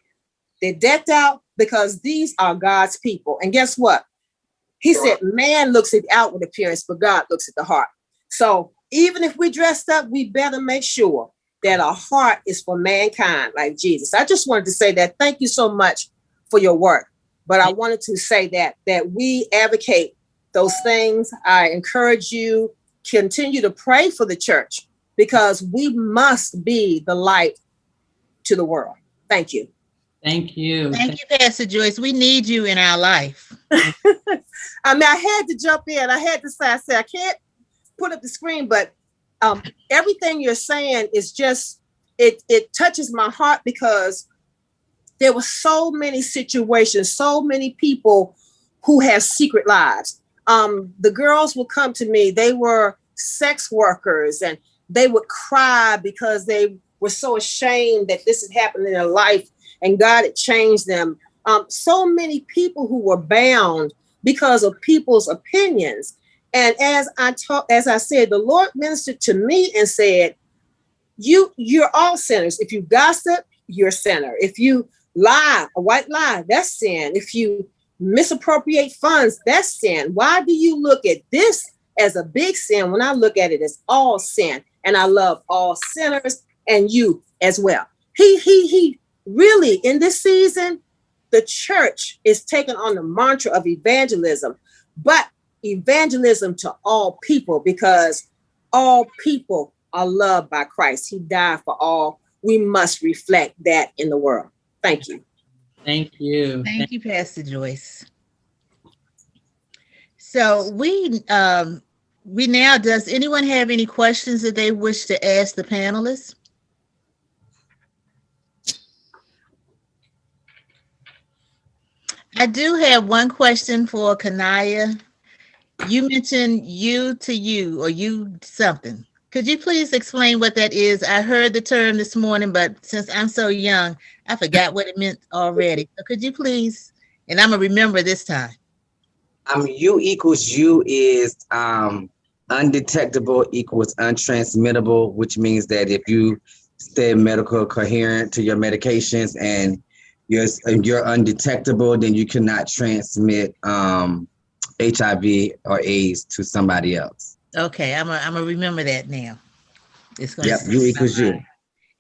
decked out, because these are God's people. And guess what? He said, man looks at the outward appearance, but God looks at the heart. So even if we dressed up, we better make sure that our heart is for mankind like Jesus. I just wanted to say that. Thank you so much for your work. But I wanted to say that we advocate those things. I encourage you, continue to pray for the church because we must be the light to the world. Thank you. Thank you. Thank you, Pastor Joyce. We need you in our life. I mean, I had to jump in. I had to say, I can't put up the screen, but everything you're saying is just, it touches my heart because there were so many situations, so many people who have secret lives. The girls would come to me. They were sex workers and they would cry because they were so ashamed that this had happened in their life and God had changed them. So many people who were bound because of people's opinions. And as I said, the Lord ministered to me and said, you're all sinners. If you gossip, you're a sinner. If you lie, a white lie, that's sin. If you misappropriate funds, that's sin. Why do you look at this as a big sin when I look at it as all sin? And I love all sinners and you as well. He really, in this season, the church is taking on the mantra of evangelism, but evangelism to all people, because all people are loved by Christ. He died for all. We must reflect that in the world. Thank you. Thank you. Thank you, Pastor Joyce. So we now, does anyone have any questions that they wish to ask the panelists? I do have one question for KENIYA. You mentioned you to you, or you something. Could you please explain what that is? I heard the term this morning, but since I'm so young, I forgot what it meant already. So could you please, and I'm gonna remember this time. U equals U is undetectable equals untransmittable, which means that if you stay medical coherent to your medications and you're undetectable, then you cannot transmit HIV or AIDS to somebody else. Okay, I'm gonna remember that now. It's gonna Yep, U equals U.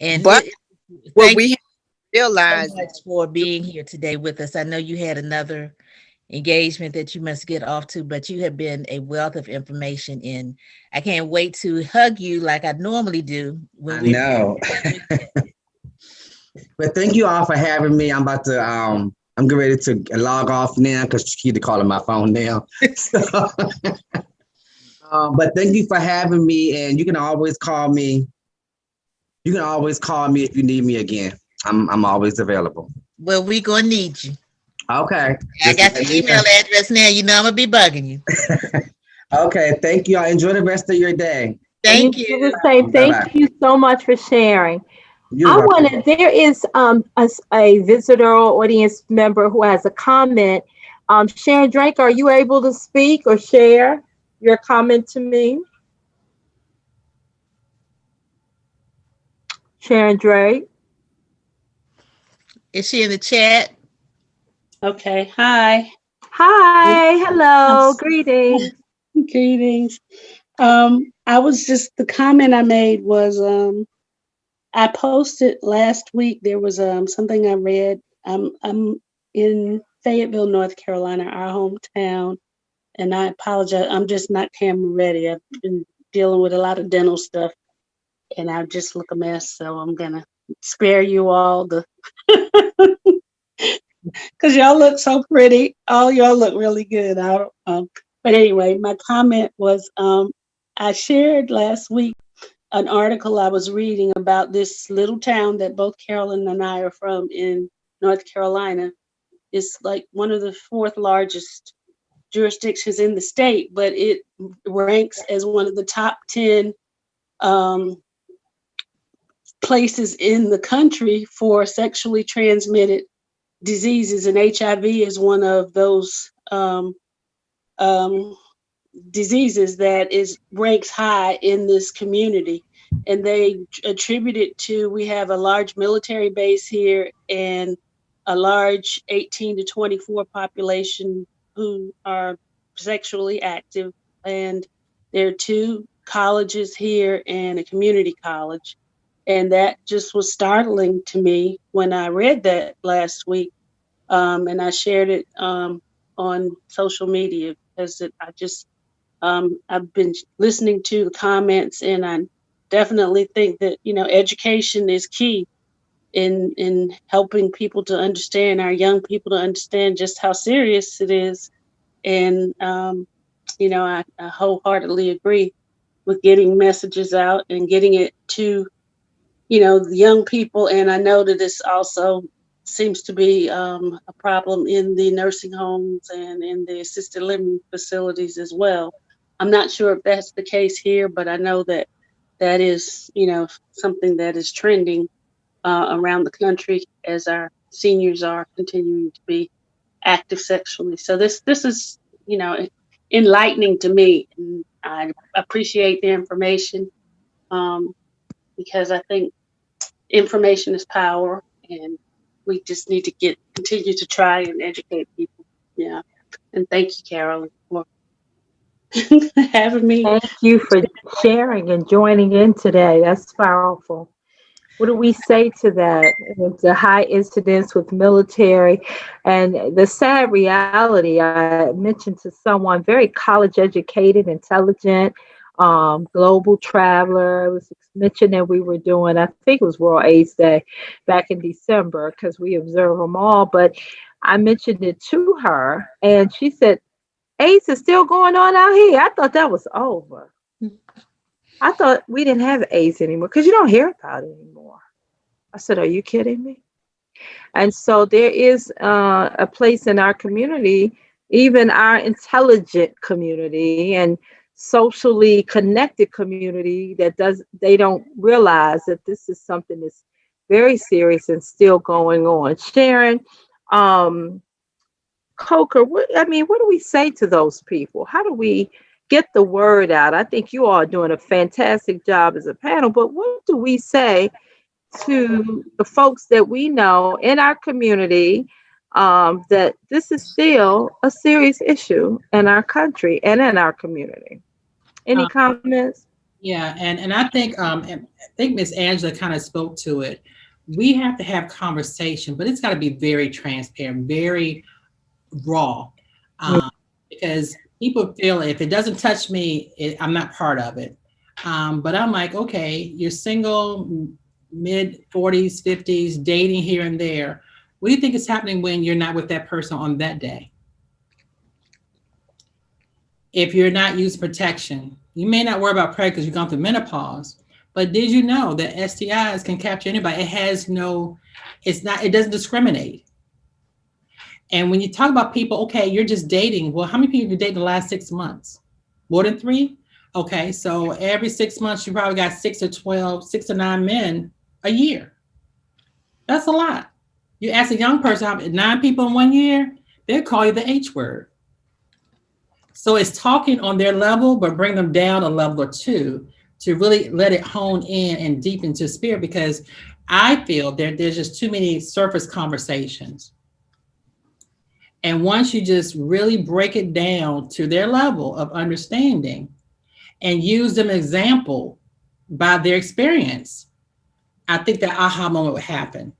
And But what thank we you realize, so much for being here today with us. I know you had another engagement that you must get off to, but you have been a wealth of information, and I can't wait to hug you like I normally do. I know. But thank you all for having me. I'm about to I'm getting ready to log off now because Chiquita calling my phone now. So, but thank you for having me, and you can always call me. You can always call me if you need me again. I'm always available. Well, we're gonna need you. Okay. I got your email address now. You know I'm gonna be bugging you. Okay. Thank you. Enjoy the rest of your day. Thank you. To say thank you so much for sharing. There is a visitor or audience member who has a comment. Sharon Drake, are you able to speak or share your comment to me? Sharon Drake. Is she in the chat? Okay. Hi. Hi. Hello. Greetings. Greetings. The comment I made was, I posted last week, there was something I read. I'm in Fayetteville, North Carolina, our hometown, and I apologize. I'm just not camera ready. I've been dealing with a lot of dental stuff, and I just look a mess, so I'm gonna spare you all the because y'all look so pretty. All y'all look really good. But anyway, my comment was I shared last week an article I was reading about this little town that both Carolyn and I are from in North Carolina. It's like one of the 4th largest jurisdictions in the state, but it ranks as one of the top 10 places in the country for sexually transmitted diseases, and HIV is one of those diseases that ranks high in this community. And they attribute it to, we have a large military base here and a large 18 to 24 population who are sexually active. And there are 2 colleges here and a community college. And that just was startling to me when I read that last week. And I shared it on social media because I've been listening to the comments, and I definitely think that, education is key in helping people to understand, our young people to understand just how serious it is. And, I wholeheartedly agree with getting messages out and getting it to, the young people. And I know that this also seems to be a problem in the nursing homes and in the assisted living facilities as well. I'm not sure if that's the case here, but I know that is, something that is trending around the country as our seniors are continuing to be active sexually. So this is, enlightening to me. And I appreciate the information because I think information is power, and we just need to continue to try and educate people. Yeah. And thank you, Carolyn, for having me. Thank you for sharing and joining in today. That's powerful. What do we say to that? With the high incidence with military and the sad reality, I mentioned to someone very college educated, intelligent, global traveler. I was mentioning we were doing, I think it was World AIDS Day back in December because we observe them all. But I mentioned it to her and she said, AIDS is still going on out here. I thought that was over. I thought we didn't have AIDS anymore because you don't hear about it anymore. I said, are you kidding me? And so there is a place in our community, even our intelligent community and socially connected community they don't realize that this is something that's very serious and still going on. Sharon, Coker, what do we say to those people? How do we get the word out? I think you all are doing a fantastic job as a panel, but what do we say to the folks that we know in our community that this is still a serious issue in our country and in our community? Any comments? Yeah, and I think Miss Angela kind of spoke to it. We have to have conversation, but it's got to be very transparent, very raw, because people feel if it doesn't touch me, I'm not part of it. But I'm like, okay, you're single, mid 40s, 50s, dating here and there. What do you think is happening when you're not with that person on that day? If you're not using protection, you may not worry about pregnancy because you've gone through menopause, but did you know that STIs can capture anybody? It doesn't discriminate. And when you talk about people, okay, you're just dating. Well, how many people have you dated in the last 6 months? More than 3? Okay, so every 6 months, you probably got 6 to 9 men a year. That's a lot. You ask a young person, how 9 people in 1 year, they'll call you the H word. So it's talking on their level, but bring them down a level or two to really let it hone in and deep into spirit, because I feel there's just too many surface conversations. And once you just really break it down to their level of understanding and use them as example by their experience, I think that aha moment would happen.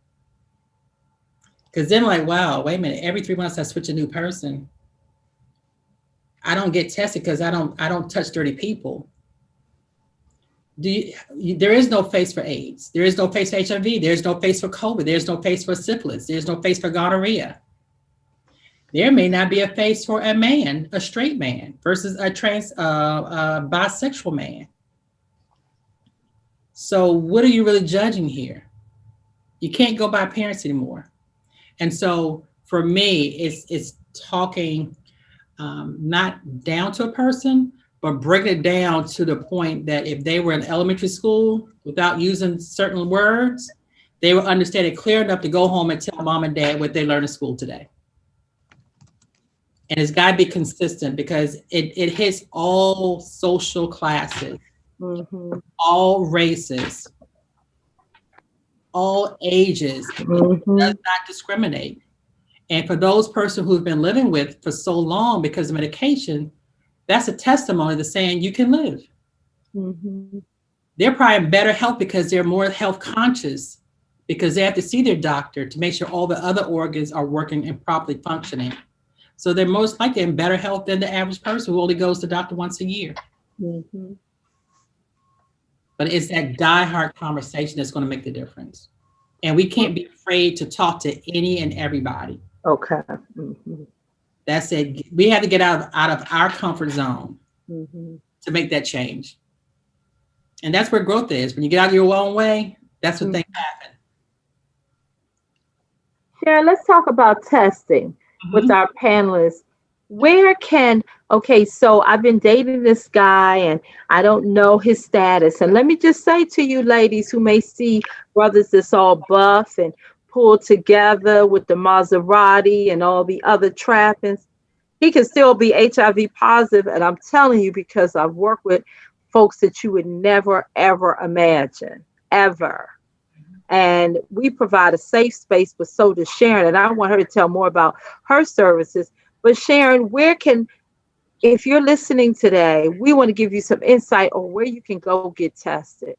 Because then like, wow, wait a minute, every 3 months I switch a new person. I don't get tested because I don't touch dirty people. There is no face for AIDS. There is no face for HIV. There's no face for COVID. There's no face for syphilis. There's no face for gonorrhea. There may not be a face for a man, a straight man versus a bisexual man. So what are you really judging here? You can't go by appearance anymore. And so for me, it's talking not down to a person, but breaking it down to the point that if they were in elementary school without using certain words, they will understand it clear enough to go home and tell mom and dad what they learned in school today. And it's got to be consistent because it hits all social classes, all races, all ages. It does not discriminate. And for those persons who've been living with for so long because of medication, that's a testimony to saying you can live. They're probably in better health because they're more health conscious, because they have to see their doctor to make sure all the other organs are working and properly functioning. So they're most likely in better health than the average person who only goes to the doctor once a year. But it's that diehard conversation that's going to make the difference. And we can't be afraid to talk to any and everybody. Okay. That's it. We have to get out of our comfort zone to make that change. And that's where growth is. When you get out of your own way, that's when things happen. Sharon, let's talk about testing with our panelists. So I've been dating this guy and I don't know his status. And let me just say to you ladies who may see brothers that's all buff and pulled together with the Maserati and all the other trappings, he can still be HIV positive. And I'm telling you, because I've worked with folks that you would never, ever imagine, ever. And we provide a safe space, but so does Sharon. And I want her to tell more about her services. But Sharon, if you're listening today, we want to give you some insight on where you can go get tested.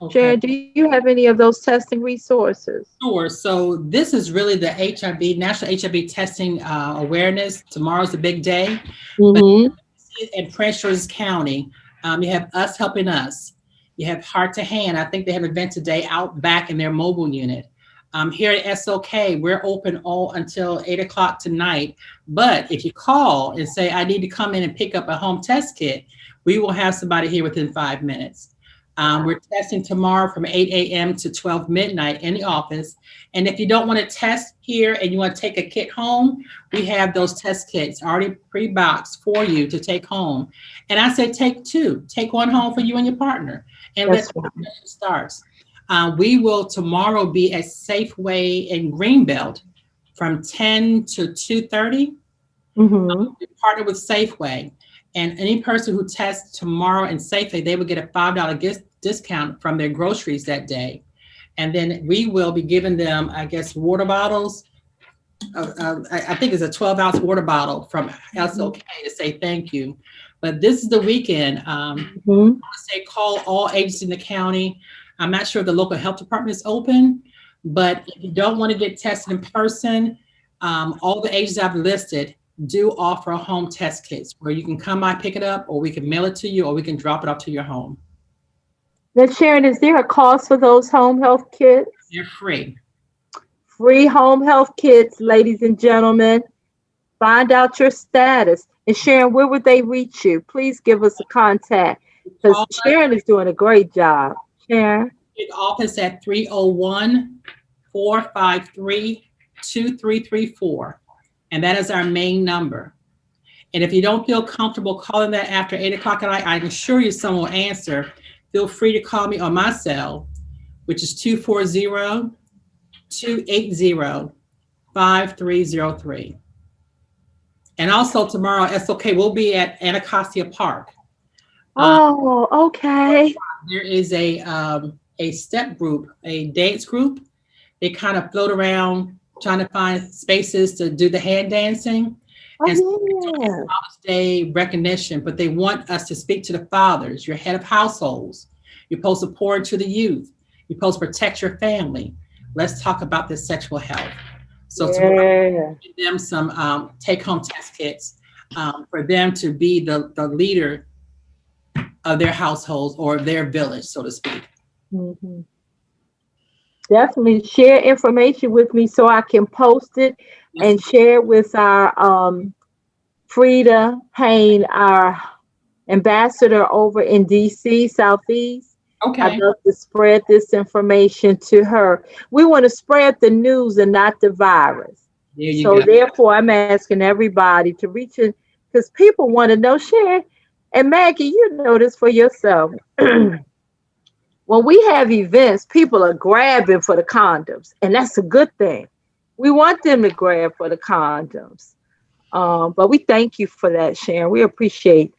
Okay. Sharon, do you have any of those testing resources? Sure. So this is really the HIV, National HIV Testing Awareness. Tomorrow's the big day. But Mm-hmm. in Prince George's County, you have Us Helping Us. You have Heart to Hand. I think they have an event today out back in their mobile unit. Here at SOK, we're open all until 8 o'clock tonight. But if you call and say, I need to come in and pick up a home test kit, we will have somebody here within 5 minutes. We're testing tomorrow from 8 a.m. to 12 midnight in the office. And if you don't want to test here and you want to take a kit home, we have those test kits already pre-boxed for you to take home. And I say take two. Take one home for you and your partner. And That's let the starts. We will tomorrow be at Safeway in Greenbelt from 10 to 2:30. Mm-hmm. We partner with Safeway. And any person who tests tomorrow in Safeway, they will get a $5 discount from their groceries that day. And then we will be giving them, I guess, water bottles. I think it's a 12-ounce water bottle from SOK to say thank you. But this is the weekend. I want to say call all agencies in the county. I'm not sure if the local health department is open, but if you don't want to get tested in person, all the agencies I've listed do offer home test kits where you can come by, pick it up, or we can mail it to you, or we can drop it off to your home. Now, Sharon, is there a cost for those home health kits? They're free. Free home health kits, ladies and gentlemen. Find out your status. And Sharon, where would they reach you? Please give us a contact because Sharon is doing a great job. Sharon? The office at 301-453-2334. And that is our main number. And if you don't feel comfortable calling that after 8 o'clock at night, I can assure you someone will answer. Feel free to call me on my cell, which is 240-280-5303. And also tomorrow, SOK will be at Anacostia Park. Oh, okay. There is a step group, a dance group. They kind of float around trying to find spaces to do the hand dancing. And Father's Day recognition, but they want us to speak to the fathers, your head of households. You're supposed to pour into the youth. You're supposed to protect your family. Let's talk about this sexual health. So to give them some take-home test kits for them to be the leader of their households or their village, so to speak. Mm-hmm. Definitely share information with me so I can post it and share it with our Frida Payne, our ambassador over in DC, Southeast. Okay. I'd love to spread this information to her. We want to spread the news and not the virus. So therefore, I'm asking everybody to reach in because people want to know, share. And Maggie, you know this for yourself. When we have events, people are grabbing for the condoms, and that's a good thing. We want them to grab for the condoms. But we thank you for that, Sharon. We appreciate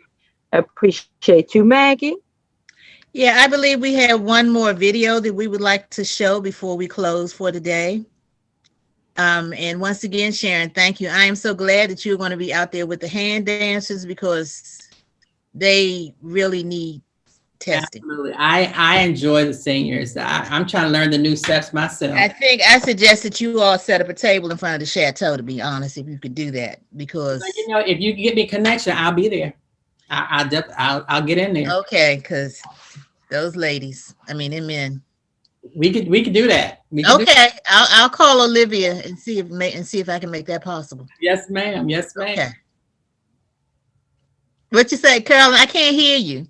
you, Maggie. Yeah, I believe we have one more video that we would like to show before we close for today. And once again, Sharon, thank you. I am so glad that you're going to be out there with the hand dancers because they really need testing. Absolutely. I enjoy the seniors. I'm trying to learn the new steps myself. I suggest that you all set up a table in front of the chateau, to be honest, if you could do that, because if you can get me a connection, I'll be there. I'll get in there. Okay, because those ladies, and men. We could do that. Okay, I'll call Olivia and see if I can make that possible. Yes, ma'am. Yes, ma'am. Okay. What you say, Carolyn? I can't hear you.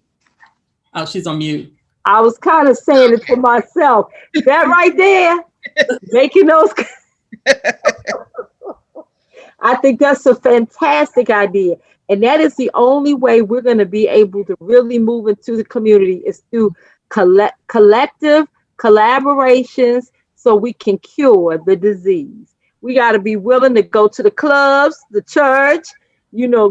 Oh, she's on mute. I was kind of saying it to myself. That right there, making those. I think that's a fantastic idea. And that is the only way we're going to be able to really move into the community is through collective collaborations so we can cure the disease. We got to be willing to go to the clubs, the church,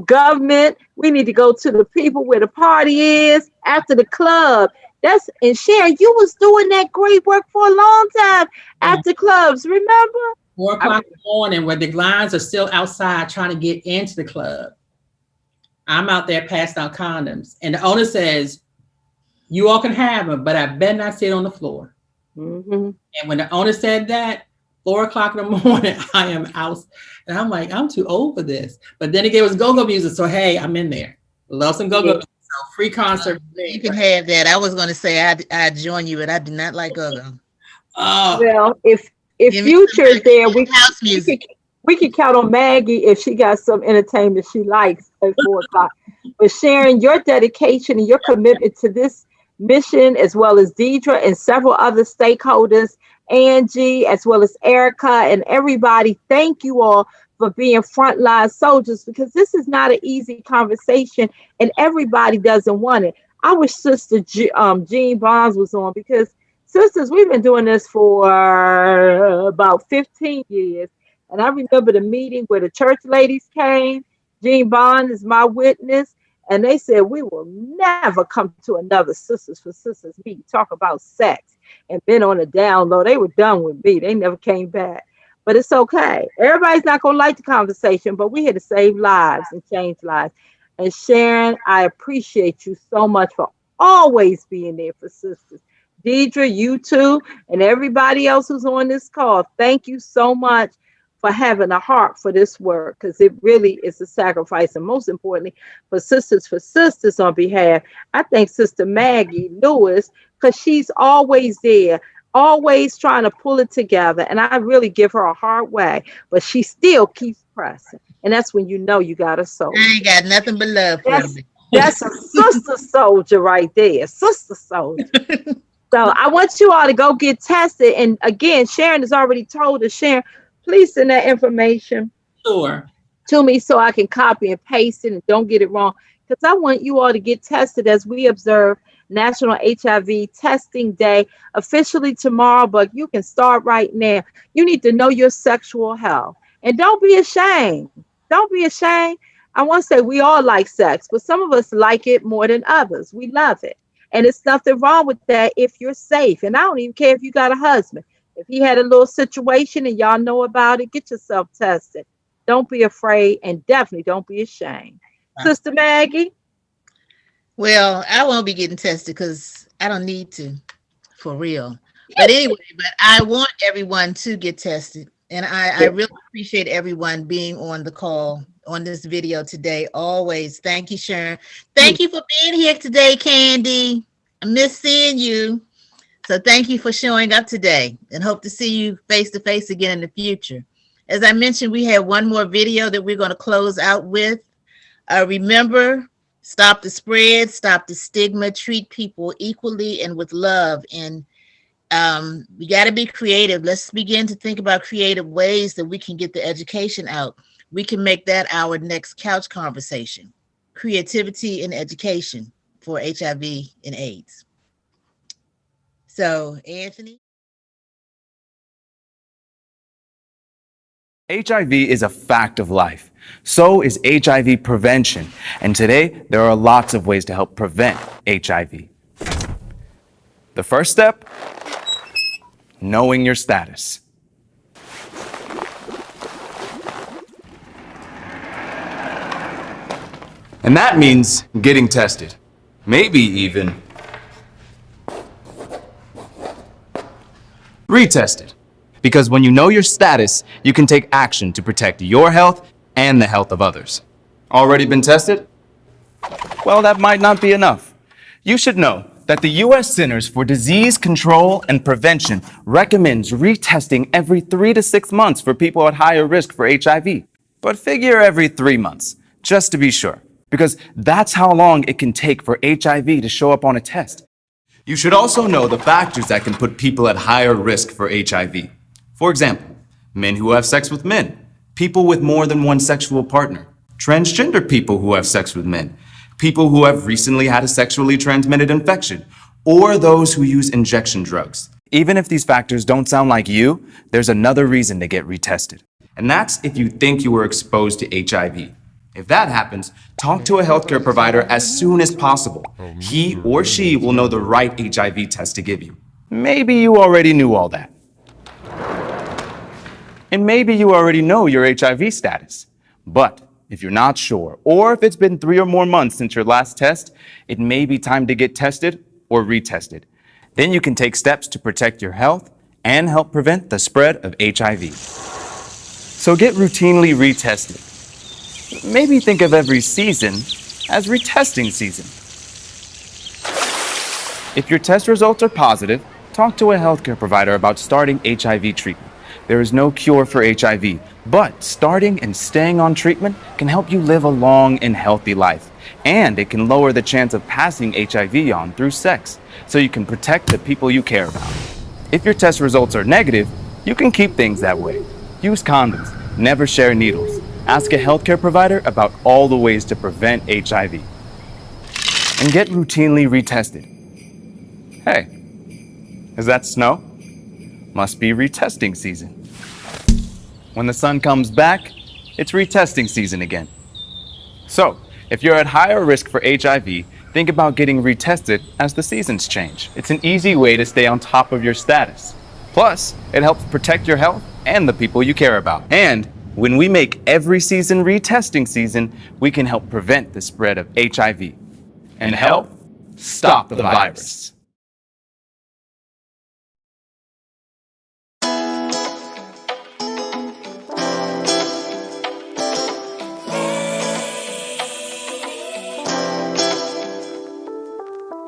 government. We need to go to the people where the party is after the club. And Sharon, you was doing that great work for a long time after clubs, remember? 4 o'clock in the morning where the lines are still outside trying to get into the club. I'm out there passing out condoms. And the owner says, You all can have them, but I better not sit on the floor. Mm-hmm. And when the owner said that, 4:00 in the morning, I am out. And I'm like, I'm too old for this. But then again, it was go-go music. So, hey, I'm in there. Love some go-go. Yeah. So free concert. You can have that. I was going to say I'd join you, but I do not like go-go. Oh, Well, if Give me Future is there, house music. we could count on Maggie if she got some entertainment she likes at 4:00. But Sharon, your dedication and your commitment to this mission, as well as Deidre and several other stakeholders, Angie, as well as Erica and everybody, thank you all for being frontline soldiers, because this is not an easy conversation and everybody doesn't want it. I wish Sister Jean Bonds was on, because sisters, we've been doing this for about 15 years. And I remember the meeting where the church ladies came. Jean Bond is my witness. And they said, we will never come to another Sisters for Sisters meeting, talk about sex. And been on the down low. They were done with me. They never came back. But it's okay. Everybody's not going to like the conversation, but we're here to save lives and change lives. And Sharon, I appreciate you so much for always being there for sisters. Deidre, you too, and everybody else who's on this call, thank you so much for having a heart for this work, because it really is a sacrifice. And most importantly, for Sisters on behalf, I thank Sister Maggie Lewis, because she's always there, always trying to pull it together. And I really give her a hard way, but she still keeps pressing. And that's when you know you got a soul. I ain't got nothing but love for me. That's a sister soldier right there, sister soldier. So I want you all to go get tested. And again, Sharon has already told us, Sharon, please send that information to me so I can copy and paste it and don't get it wrong. Because I want you all to get tested as we observe National HIV Testing Day officially tomorrow, but you can start right now. You need to know your sexual health. And don't be ashamed. Don't be ashamed. I want to say we all like sex, but some of us like it more than others. We love it. And it's nothing wrong with that if you're safe. And I don't even care if you got a husband. If he had a little situation and y'all know about it, get yourself tested. Don't be afraid, and definitely don't be ashamed. Sister Maggie? Well, I won't be getting tested because I don't need to, for real. But anyway, but I want everyone to get tested. And I really appreciate everyone being on the call on this video today. Always. Thank you, Sharon. Thank you for being here today, Candy. I miss seeing you. So thank you for showing up today, and hope to see you face to face again in the future. As I mentioned, we have one more video that we're going to close out with. Remember, stop the spread, stop the stigma, treat people equally and with love. And we got to be creative. Let's begin to think about creative ways that we can get the education out. We can make that our next couch conversation. Creativity and education for HIV and AIDS. So, Anthony? HIV is a fact of life. So is HIV prevention. And today, there are lots of ways to help prevent HIV. The first step, knowing your status. And that means getting tested. Maybe even retested. Because when you know your status, you can take action to protect your health and the health of others. Already been tested? Well, that might not be enough. You should know that the U.S. Centers for Disease Control and Prevention recommends retesting every 3 to 6 months for people at higher risk for HIV. But figure every 3 months, just to be sure, because that's how long it can take for HIV to show up on a test. You should also know the factors that can put people at higher risk for HIV. For example, men who have sex with men, people with more than one sexual partner, transgender people who have sex with men, people who have recently had a sexually transmitted infection, or those who use injection drugs. Even if these factors don't sound like you, there's another reason to get retested. And that's if you think you were exposed to HIV. If that happens, talk to a healthcare provider as soon as possible. He or she will know the right HIV test to give you. Maybe you already knew all that. And maybe you already know your HIV status. But if you're not sure, or if it's been 3 or more months since your last test, it may be time to get tested or retested. Then you can take steps to protect your health and help prevent the spread of HIV. So get routinely retested. Maybe think of every season as retesting season. If your test results are positive, talk to a healthcare provider about starting HIV treatment. There is no cure for HIV, but starting and staying on treatment can help you live a long and healthy life. And it can lower the chance of passing HIV on through sex, so you can protect the people you care about. If your test results are negative, you can keep things that way. Use condoms, never share needles. Ask a healthcare provider about all the ways to prevent HIV. And get routinely retested. Hey, is that snow? Must be retesting season. When the sun comes back, it's retesting season again. So, if you're at higher risk for HIV, think about getting retested as the seasons change. It's an easy way to stay on top of your status. Plus, it helps protect your health and the people you care about. And when we make every season retesting season, we can help prevent the spread of HIV and help stop the virus.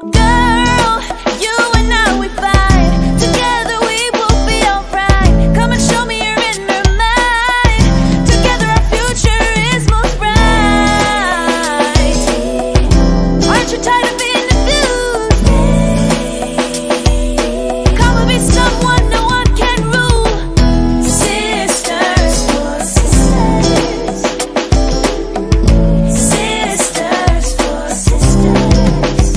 Girl, you and I, we vibe. Together we will be alright. Come and show me your inner mind. Together our future is most bright. Aren't you tired of being confused? Come and be someone no one can rule. Sisters for sisters. Sisters for sisters.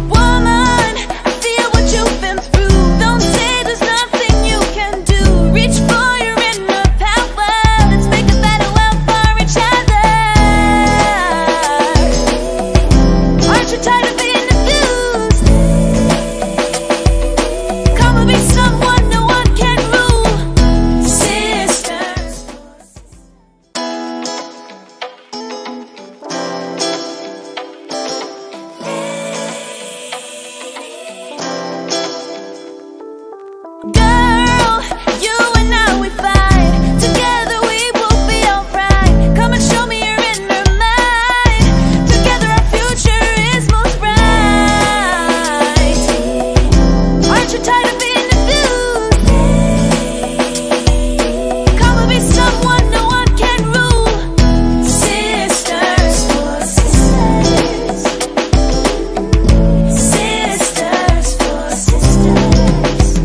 Woman, I feel what you've been through. Don't say there's nothing you can do. Reach for your inner power. Let's make a better world for each other. Aren't you tired of being abused? Come and be someone no one can rule. Sisters. Girl, you and I, we vibe. Together we will be alright. Come and show me your inner mind. Together our future is most bright. Aren't you tired of being abused? Come and be someone no one can rule. Sisters for sisters. Sisters for sisters.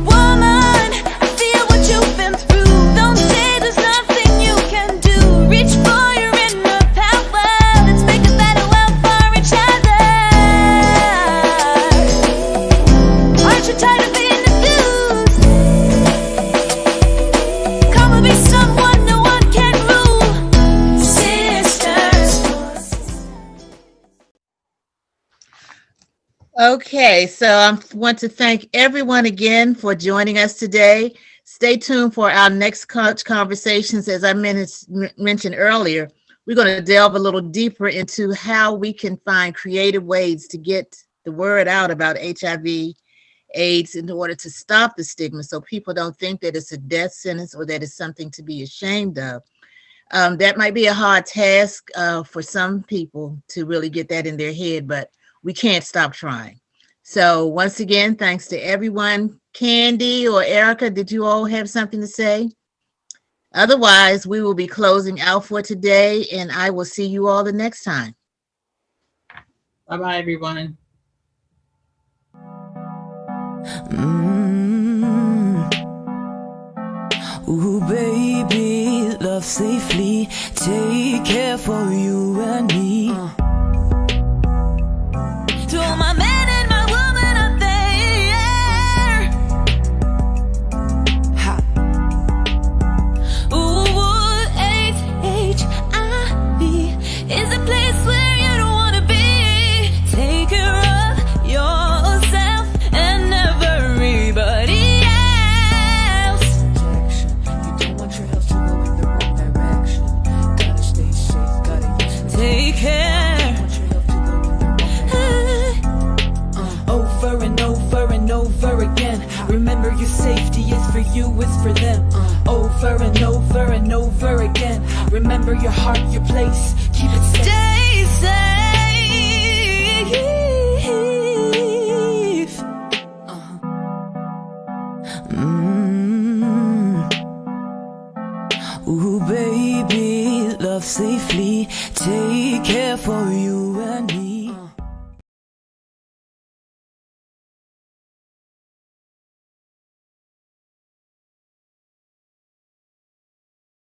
Woman, I feel what you've been through. Don't say there's nothing you can do. Reach for your inner power. Let's make a better world for each other. Aren't you tired of being abused? Come and be someone no one can rule. Sisters for sisters. Okay, so I want to thank everyone again for joining us today. Stay tuned for our next conversations. As I mentioned earlier, we're going to delve a little deeper into how we can find creative ways to get the word out about HIV, AIDS in order to stop the stigma so people don't think that it's a death sentence or that it's something to be ashamed of. That might be a hard task for some people to really get that in their head, but we can't stop trying. So once again, thanks to everyone. Candy or Erica, did you all have something to say? Otherwise, we will be closing out for today, and I will see you all the next time. Bye-bye, everyone. Ooh, baby, love safely. Take care for you and me. To all my men and my women out there. Ha. Ooh, HIV is a place where you don't wanna be. Take care of yourself and everybody else. You don't want your health to go in the wrong direction. Gotta stay safe, gotta use. Take Your safety is for you, it's for them. Over and over and over again. Remember your heart, your place. Keep it safe. Stay safe. Ooh, baby, love safely. Take care for you and me.